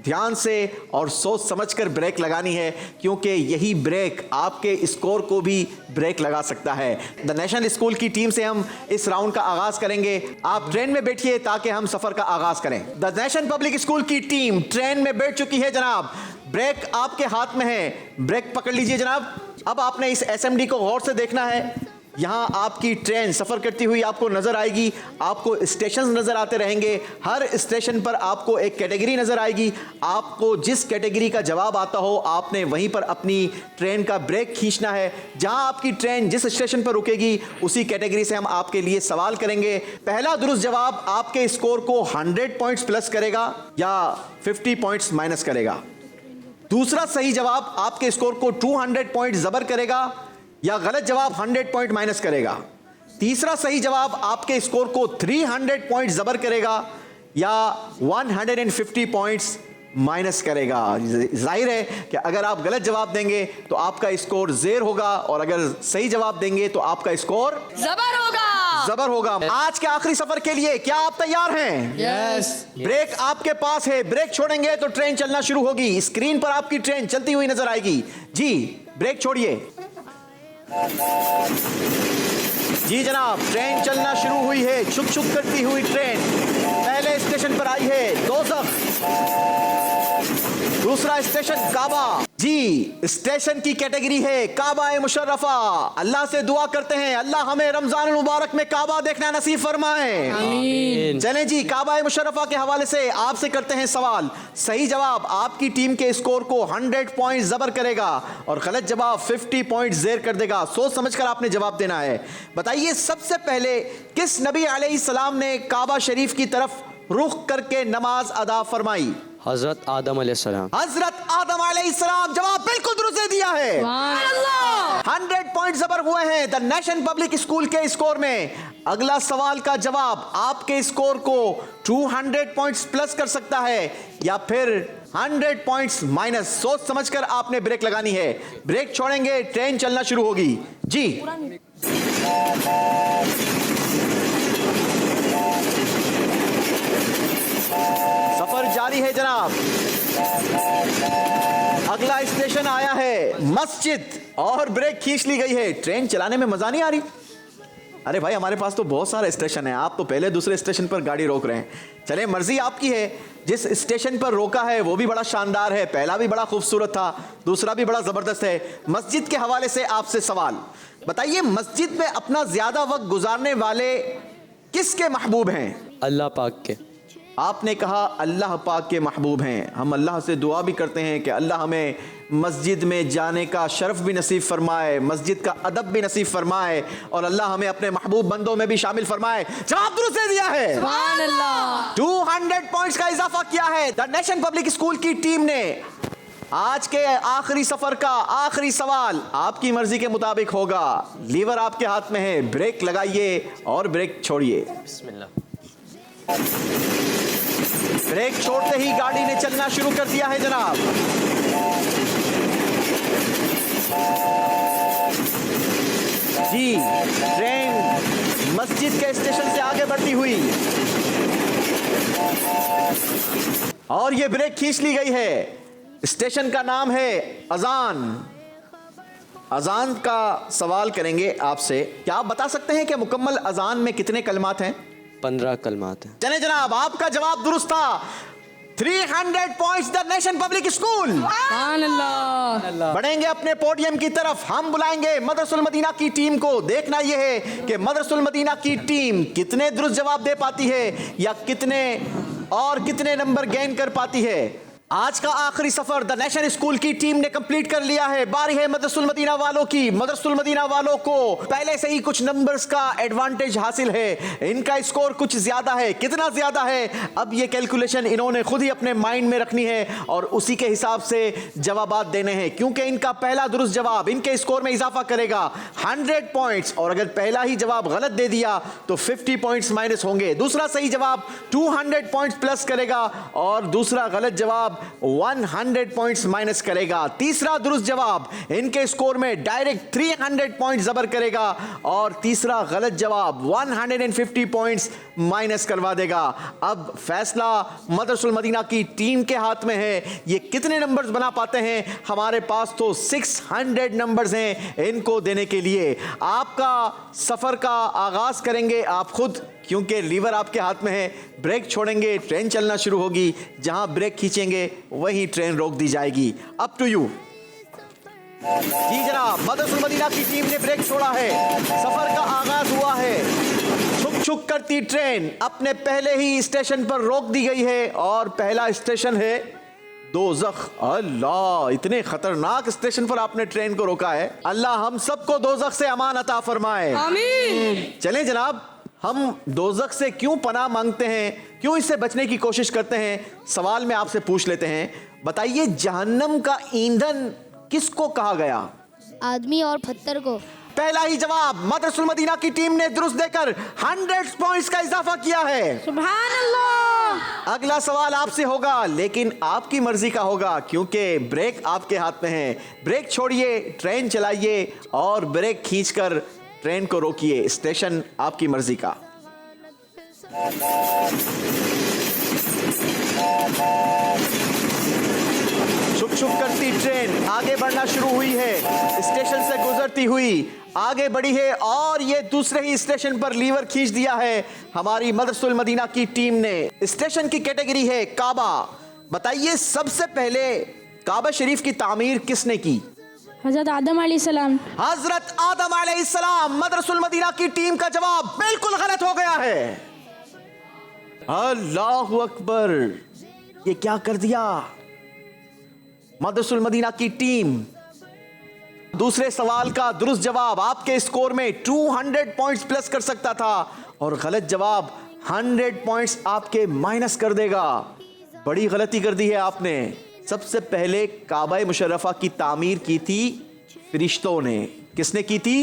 ध्यान से और सोच समझकर ब्रेक लगानी है, क्योंकि यही ब्रेक आपके स्कोर को भी ब्रेक लगा सकता है। द नेशनल स्कूल की टीम से हम इस राउंड का आगाज करेंगे। आप ट्रेन में बैठिए ताकि हम सफर का आगाज करें। द नेशन पब्लिक स्कूल की टीम ट्रेन में बैठ चुकी है जनाब। ब्रेक आपके हाथ में है, ब्रेक पकड़ लीजिए जनाब। अब आपने इस एसएमडी को गौर से देखना है। यहाँ आपकी ट्रेन सफ़र करती हुई आपको नज़र आएगी, आपको स्टेशन नज़र आते रहेंगे। हर स्टेशन पर आपको एक कैटेगरी नज़र आएगी। आपको जिस कैटेगरी का जवाब आता हो आपने वहीं पर अपनी ट्रेन का ब्रेक खींचना है। जहाँ आपकी ट्रेन जिस स्टेशन पर रुकेगी उसी कैटेगरी से हम आपके लिए सवाल करेंगे। पहला दुरुस्त जवाब आपके स्कोर को 100 पॉइंट्स प्लस करेगा या 50 पॉइंट्स माइनस करेगा। दूसरा सही जवाब आपके स्कोर को 200 पॉइंट ज़बर करेगा या गलत जवाब 100 पॉइंट माइनस करेगा। तीसरा सही जवाब आपके स्कोर को 300 पॉइंट जबर करेगा या 150 पॉइंट्स माइनस करेगा। जाहिर है कि अगर आप गलत जवाब देंगे तो आपका स्कोर ज़ेर होगा और अगर सही जवाब देंगे तो आपका स्कोर जबर होगा, जबर होगा। आज के आखिरी सफर के लिए क्या आप तैयार हैं? यस। ब्रेक आपके पास है, ब्रेक छोड़ेंगे तो ट्रेन चलना शुरू होगी। स्क्रीन पर आपकी ट्रेन चलती हुई नजर आएगी। जी ब्रेक छोड़िए। जी जनाब, ट्रेन चलना शुरू हुई है। छुक छुक करती हुई ट्रेन पहले स्टेशन पर आई है दोज़ख, दूसरा स्टेशन काबा। जी स्टेशन की कैटेगरी है काबा मुशर्रफा। अल्लाह से दुआ करते हैं अल्लाह हमें रमजान मुबारक में काबा देखना नसीब फरमाए। आमीन। चलें जी, काबा मुशर्रफा के हवाले से आपसे करते हैं सवाल। सही जवाब आपकी टीम के स्कोर को 100 पॉइंट जबर करेगा और गलत जवाब 50 पॉइंट ज़ेर कर देगा। सोच समझकर आपने जवाब देना है। बताइए सबसे पहले किस नबी अलैहिस्सलाम ने काबा शरीफ की तरफ रुख करके नमाज अदा फरमाई? हजरत आदम अलैहिस्सलाम। हजरत आदम अलैहिस्सलाम। जवाब बिल्कुल दुरुस्त दिया है। 100 पॉइंट जबर हुए हैं द नेशन पब्लिक स्कूल के स्कोर में। अगला सवाल का जवाब आपके स्कोर को 200 पॉइंट्स प्लस कर सकता है या फिर 100 पॉइंट्स माइनस। सोच समझकर आपने ब्रेक लगानी है। ब्रेक छोड़ेंगे ट्रेन चलना शुरू होगी। जी सफर जारी है जनाब। अगला स्टेशन आया है मस्जिद और ब्रेक खींच ली गई है। ट्रेन चलाने में मजा नहीं आ रही? अरे भाई हमारे पास तो बहुत सारे स्टेशन है, आप तो पहले दूसरे स्टेशन पर गाड़ी रोक रहे हैं। चले मर्जी आपकी है। जिस स्टेशन पर रोका है वो भी बड़ा शानदार है, पहला भी बड़ा खूबसूरत था, दूसरा भी बड़ा जबरदस्त है। मस्जिद के हवाले से आपसे सवाल। बताइए मस्जिद में अपना ज्यादा वक्त गुजारने वाले किसके महबूब हैं? अल्लाह पाक के। आपने कहा अल्लाह पाक के महबूब हैं। हम अल्लाह से दुआ भी करते हैं कि अल्लाह हमें मस्जिद में जाने का शर्फ भी नसीब फरमाए, मस्जिद का अदब भी नसीब फरमाए और अल्लाह हमें अपने महबूब बंदों में भी शामिल फरमाए। जवाब दुरुस्त दे दिया है। सुभान अल्लाह। 200 पॉइंट्स का इजाफा किया है। द नेशन पब्लिक स्कूल की टीम ने। आज के आखिरी सफर का आखिरी सवाल आपकी मर्जी के मुताबिक होगा। लीवर आपके हाथ में है, ब्रेक लगाइए और ब्रेक छोड़िए। बिस्मिल्लाह। ब्रेक छोड़ते ही गाड़ी ने चलना शुरू कर दिया है जनाब। जी, ट्रेन मस्जिद के स्टेशन से आगे बढ़ती हुई और ये ब्रेक खींच ली गई है। स्टेशन का नाम है अजान। अजान का सवाल करेंगे आपसे। क्या आप बता सकते हैं कि मुकम्मल अजान में कितने कलमात हैं? 15 कलमात हैं। चले जनाब, आपका जवाब दुरुस्त था। 300 points the nation public school. सुभान अल्लाह। बढ़ेंगे अपने पोडियम की तरफ। हम बुलाएंगे मदरसुल मदीना की टीम को। देखना यह है कि मदरसुल मदीना की टीम कितने दुरुस्त जवाब दे पाती है या कितने नंबर गेन कर पाती है। आज का आखिरी सफर द नेशन स्कूल की टीम ने कंप्लीट कर लिया है। बारी है मदरसुल मदीना वालों की। मदरसुल मदीना वालों को पहले से ही कुछ नंबर्स का एडवांटेज हासिल है। इनका स्कोर कुछ ज्यादा है। कितना ज्यादा है अब ये कैलकुलेशन इन्होंने खुद ही अपने माइंड में रखनी है और उसी के हिसाब से जवाबात देने हैं, क्योंकि इनका पहला दुरुस्त जवाब इनके स्कोर में इजाफा करेगा 100 पॉइंट्स और अगर पहला ही जवाब गलत दे दिया तो 50 पॉइंट्स माइनस होंगे। दूसरा सही जवाब 200 पॉइंट्स प्लस करेगा और दूसरा गलत जवाब 100 पॉइंट्स माइनस करेगा। तीसरा दुरुस्त जवाब इनके स्कोर में डायरेक्ट 300 पॉइंट्स जबर करेगा और तीसरा गलत जवाब 150 पॉइंट्स माइनस करवा देगा। अब फैसला मदरसुल मदीना की टीम के हाथ में है। ये कितने नंबर्स बना पाते हैं? हमारे पास तो 600 नंबर्स हैं इनको देने के लिए। आपका सफर का आगाज करेंगे आप खुद, क्योंकि लीवर आपके हाथ में है। ब्रेक छोड़ेंगे, ट्रेन चलना शुरू होगी। जहां ब्रेक खींचेंगे वहीं ट्रेन रोक दी जाएगी। Up to you. जी जनाब, मदरसुल मदीना की टीम ने ब्रेक छोड़ा है। सफर का आगाज हुआ है। छुक छुक करती ट्रेन अपने पहले ही स्टेशन पर रोक दी गई है और पहला स्टेशन है दोज़ख। अल्लाह, इतने खतरनाक स्टेशन पर आपने ट्रेन को रोका है। अल्लाह हम सबको दोज़ख से अमान अता फरमाए। आमीन। चलें जनाब, हम दोज़ख से क्यों पनाह मांगते हैं, क्यों इससे बचने की कोशिश करते हैं, सवाल में आपसे पूछ लेते हैं। बताइए, जहन्नम का ईंधन किसको कहा गया? आदमी और पत्थर को। पहला ही जवाब मदरसुल मदीना की टीम ने दुरुस्त देकर 100 पॉइंट्स का इजाफा किया है। सुभान अल्लाह। अगला सवाल आपसे होगा, लेकिन आपकी मर्जी का होगा, क्योंकि ब्रेक आपके हाथ में है। ब्रेक छोड़िए, ट्रेन चलाइए और ब्रेक खींचकर ट्रेन को रोकिए। स्टेशन आपकी मर्जी का। छुक छुक करती ट्रेन आगे बढ़ना शुरू हुई है। स्टेशन से गुजरती हुई आगे बढ़ी है और ये दूसरे ही स्टेशन पर लीवर खींच दिया है हमारी मदरसुल मदीना की टीम ने। स्टेशन की कैटेगरी है काबा। बताइए, सबसे पहले काबा शरीफ की तामीर किसने की? हज़रत आदम अलैहिस्सलाम। हजरत आदम अलैहिस्सलाम। मदरसुल मदीना की टीम का जवाब बिल्कुल गलत हो गया है। अल्लाहु अकबर, ये क्या कर दिया मदरसुल मदीना की टीम। दूसरे सवाल का दुरुस्त जवाब आपके स्कोर में 200 पॉइंट्स प्लस कर सकता था और गलत जवाब 100 पॉइंट्स आपके माइनस कर देगा। बड़ी गलती कर दी है आपने। सबसे पहले काबा मुशर्रफा की तामीर की थी फरिश्तों ने। किसने की थी?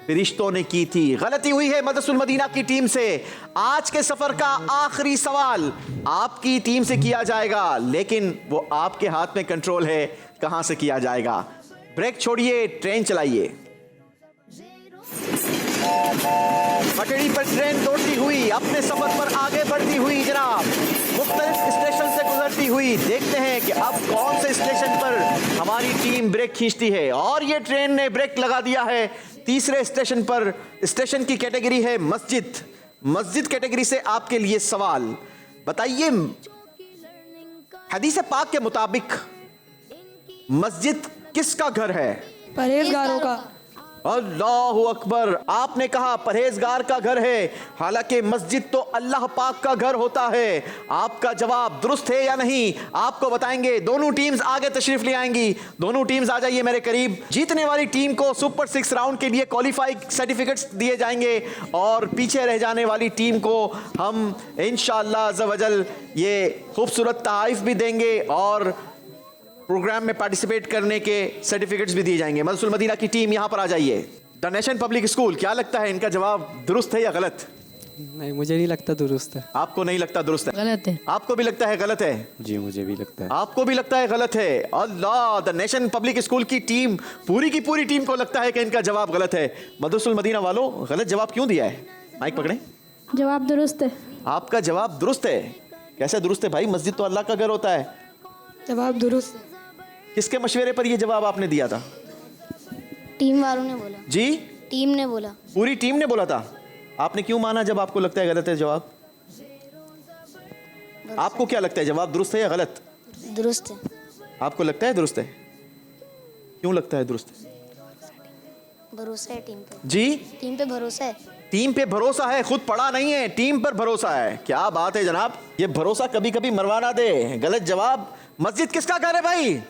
फरिश्तों ने की थी। गलती हुई है मदरसुल मदीना की टीम से। आज के सफर का आखिरी सवाल आपकी टीम से किया जाएगा, लेकिन वो आपके हाथ में कंट्रोल है कहां से किया जाएगा। ब्रेक छोड़िए, ट्रेन चलाइए। पटड़ी पर ट्रेन दौड़ती हुई अपने सफर पर आगे बढ़ती हुई जनाब, मुख्तलिफ स्टेशन से गुजरती हुई। देखते हैं कि अब कौन से स्टेशन पर हमारी टीम ब्रेक खींचती है। और ये ट्रेन ने ब्रेक लगा दिया है तीसरे स्टेशन पर। स्टेशन की कैटेगरी है मस्जिद। मस्जिद कैटेगरी से आपके लिए सवाल। बताइए, हदीस पाक के मुताबिक मस्जिद किसका घर है? परहेजगारों का। अल्लाहु अकबर। आपने कहा परहेजगार का घर है, हालांकि मस्जिद तो अल्लाह पाक का घर होता है। आपका जवाब दुरुस्त है या नहीं, आपको बताएंगे। दोनों टीम्स आगे तशरीफ ले आएंगी। दोनों टीम्स आ जाइए मेरे करीब। जीतने वाली टीम को सुपर 6 राउंड के लिए क्वालिफाई सर्टिफिकेट्स दिए जाएंगे और पीछे रह जाने वाली टीम को हम इंशाअल्लाह अज़्ज़ वजल ये खूबसूरत तोहफ़े भी देंगे और प्रोग्राम में पार्टिसिपेट करने के सर्टिफिकेट्स भी दिए जाएंगे। मदरसुल मदीना की टीम यहाँ पर आ जाइए। द नेशन पब्लिक स्कूल, क्या लगता है इनका जवाब दुरुस्त है या गलत? नहीं, मुझे नहीं लगता दुरुस्त है। आपको नहीं लगता दुरुस्त है? गलत है। आपको भी लगता है गलत है? जी मुझे भी लगता है। आपको भी लगता है गलत है? अल्लाह, द नेशन पब्लिक स्कूल की टीम, पूरी की पूरी टीम को लगता है कि इनका जवाब गलत है। मदरसुल मदीना वालों, गलत जवाब क्यों दिया है? माइक पकड़े। जवाब दुरुस्त है। आपका जवाब दुरुस्त है? कैसे दुरुस्त है भाई? मस्जिद तो अल्लाह का घर होता है। जवाब दुरुस्त है। किसके मशवरे पर यह जवाब आपने दिया था? टीम वालों ने बोला। जी, टीम ने बोला। पूरी टीम ने बोला था। आपने क्यों माना जब आपको लगता है गलत है जवाब? आपको क्या लगता है जवाब दुरुस्त है या गलत? दुरुस्त है। आपको लगता है दुरुस्त है? क्यों लगता है दुरुस्त है? भरोसा है टीम पे। जी, टीम पे भरोसा है। टीम पे भरोसा है, खुद पढ़ा नहीं है, टीम पर भरोसा है। क्या बात है जनाब, ये भरोसा कभी कभी मरवा ना दे। गलत जवाब। मस्जिद किसका घर है भाई?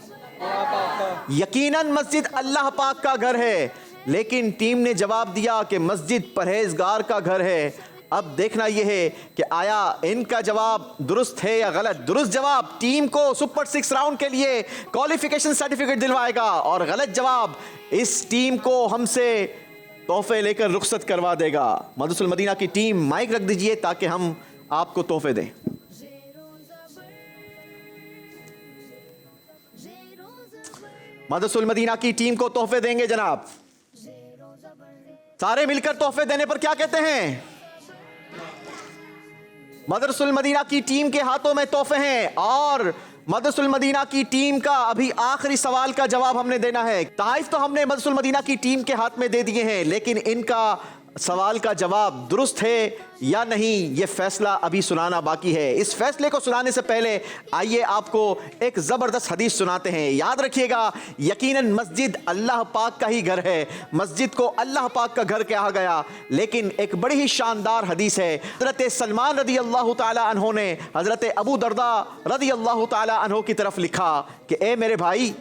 यकीनन मस्जिद अल्लाह पाक का घर है, लेकिन टीम ने जवाब दिया कि मस्जिद परहेजगार का घर है। अब देखना यह है कि आया इनका जवाब दुरुस्त है या गलत। दुरुस्त जवाब टीम को सुपर 6 राउंड के लिए क्वालिफिकेशन सर्टिफिकेट दिलवाएगा और गलत जवाब इस टीम को हमसे तोहफे लेकर रुखसत करवा देगा। मदरसुल मदीना की टीम माइक रख दीजिए ताकि हम आपको तोहफे दें। मदरसुल मदीना की टीम को तोहफे देंगे जनाब। सारे मिलकर तोहफे देने पर क्या कहते हैं? मदरसुल मदीना की टीम के हाथों में तोहफे हैं और मदरसुल मदीना की टीम का अभी आखिरी सवाल का जवाब हमने देना है। तोहफे तो हमने मदरसुल मदीना की टीम के हाथ में दे दिए हैं, लेकिन इनका सवाल का जवाब दुरुस्त है या नहीं, यह फैसला अभी सुनाना बाकी है। इस फैसले को सुनाने से पहले आइए आपको एक ज़बरदस्त हदीस सुनाते हैं। याद रखिएगा, यकीनन मस्जिद अल्लाह पाक का ही घर है। मस्जिद को अल्लाह पाक का घर कहा गया, लेकिन एक बड़ी ही शानदार हदीस है। हज़रत सलमान रदी अल्लाह ताला अन्हो ने हज़रत अबू दरदा रदी अल्लाह ताला अन्हो की तरफ लिखा कि ए मेरे भाई,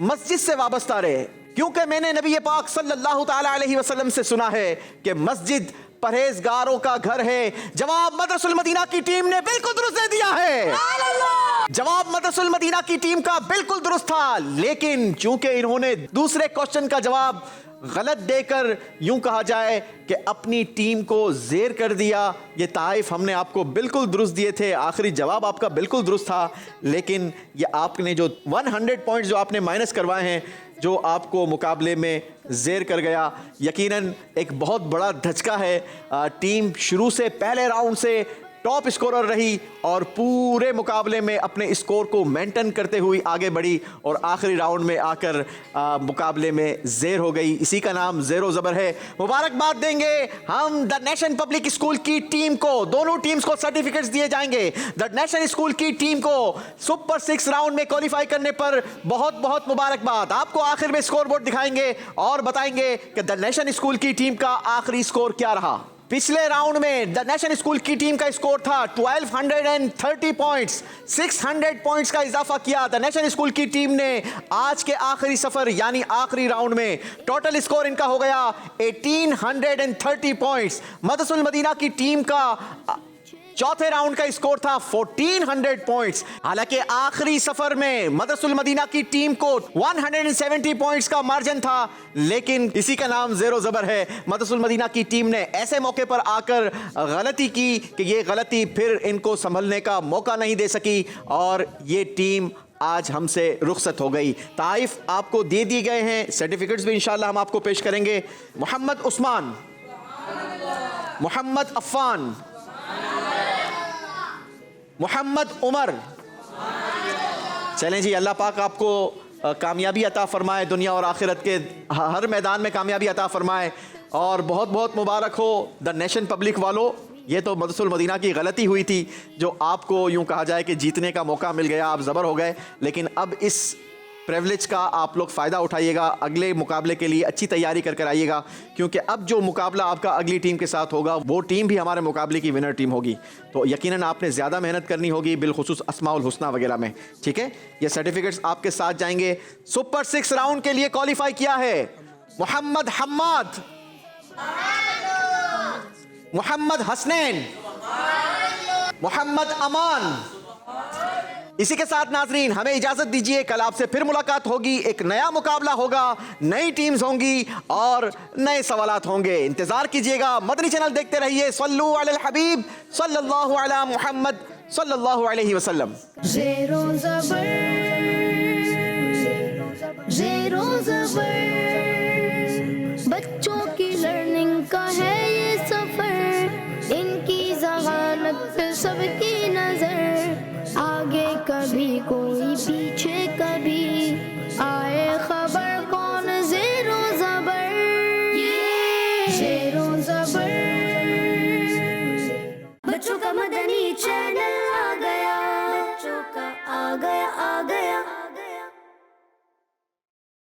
मस्जिद से वाबस्ता रहे, क्योंकि मैंने नबी पाक सल्लल्लाहु ताला अलैहि वसल्लम से सुना है कि मस्जिद परहेजगारों का घर है। जवाब मदरसुल मदीना की टीम ने बिल्कुल दुरुस्त दे दिया है। जवाब मदरसुल मदीना की टीम का बिल्कुल दुरुस्त था, लेकिन चूंकि इन्होंने दूसरे क्वेश्चन का जवाब गलत देकर यूं कहा जाए कि अपनी टीम को जेर कर दिया। ये ताइफ हमने आपको बिल्कुल दुरुस्त दिए थे, आखिरी जवाब आपका बिल्कुल दुरुस्त था, लेकिन ये आपने जो 100 पॉइंट्स जो आपने माइनस करवाए हैं, जो आपको मुकाबले में जेर कर गया, यकीनन एक बहुत बड़ा धचका है। टीम शुरू से पहले राउंड से टॉप स्कोरर रही और पूरे मुकाबले में अपने स्कोर को मेंटेन करते हुए आगे बढ़ी और आखिरी राउंड में आकर मुकाबले में जेर हो गई। इसी का नाम ज़ेरो ज़बर है। मुबारकबाद देंगे हम द नेशन पब्लिक स्कूल की टीम को। दोनों टीम्स को सर्टिफिकेट्स दिए जाएंगे। द नेशन स्कूल की टीम को सुपर 6 राउंड में क्वालिफाई करने पर बहुत बहुत मुबारकबाद। आपको आखिर में स्कोर बोर्ड दिखाएंगे और बताएंगे कि द नेशन स्कूल की टीम का आखिरी स्कोर क्या रहा। पिछले राउंड में द नेशन स्कूल की टीम का स्कोर था 1230 पॉइंट्स। 600 पॉइंट्स का इजाफा किया द नेशन स्कूल की टीम ने आज के आखिरी सफर यानी आखिरी राउंड में। टोटल स्कोर इनका हो गया 1830 पॉइंट्स। मदरसुल मदीना की टीम का चौथे राउंड का स्कोर था 1400 पॉइंट्स। हालांकि आखिरी सफर में मदरसुल मदीना की टीम को 170 पॉइंट्स का मार्जिन था, लेकिन इसी का नाम ज़ेरो ज़बर है। मदरसुल मदीना की टीम ने ऐसे मौके पर आकर गलती की कि ये गलती फिर इनको संभलने का मौका नहीं दे सकी और ये टीम आज हमसे रुखसत हो गई। ताइफ आपको दे दिए गए हैं, सर्टिफिकेट्स भी इंशाल्लाह हम आपको पेश करेंगे। मोहम्मद उस्मान, मोहम्मद अफ़ान, मोहम्मद उमर। चलें जी, अल्लाह पाक आपको कामयाबी अता फरमाए, दुनिया और आखिरत के हर मैदान में कामयाबी अता फरमाए और बहुत बहुत मुबारक हो द नेशन पब्लिक वालों। ये तो मदरसुल मदीना की गलती हुई थी जो आपको यूं कहा जाए कि जीतने का मौका मिल गया, आप ज़बर हो गए, लेकिन अब इस प्रिविलेज का आप लोग फ़ायदा उठाइएगा, अगले मुकाबले के लिए अच्छी तैयारी कर कर आइएगा, क्योंकि अब जो मुकाबला आपका अगली टीम के साथ होगा वो टीम भी हमारे मुकाबले की विनर टीम होगी। तो यकीनन आपने ज़्यादा मेहनत करनी होगी, बिलखुसूस अस्माउल हुस्ना वगैरह में, ठीक है। ये सर्टिफिकेट्स आपके साथ जाएंगे। सुपर 6 राउंड के लिए क्वालिफाई किया है मोहम्मद हम्माद, मोहम्मद हसनैन, मोहम्मद अमान। इसी के साथ नाजरीन हमें इजाजत दीजिए, कल आपसे फिर मुलाकात होगी, एक नया मुकाबला होगा, नई टीम्स होंगी और नए सवालात होंगे। इंतजार कीजिएगा, मदनी चैनल देखते रहिए। सल्लु अलल हबीब सल्लल्लाहु अला मुहम्मद सल्लल्लाहु अलैहि वसल्लम। ज़ेरो ज़बर, ज़ेरो ज़बर, बच्चों की लर्निंग का है ये सफर, इनकी ज़हानत पे सबकी नजर, आगे कभी कोई पीछे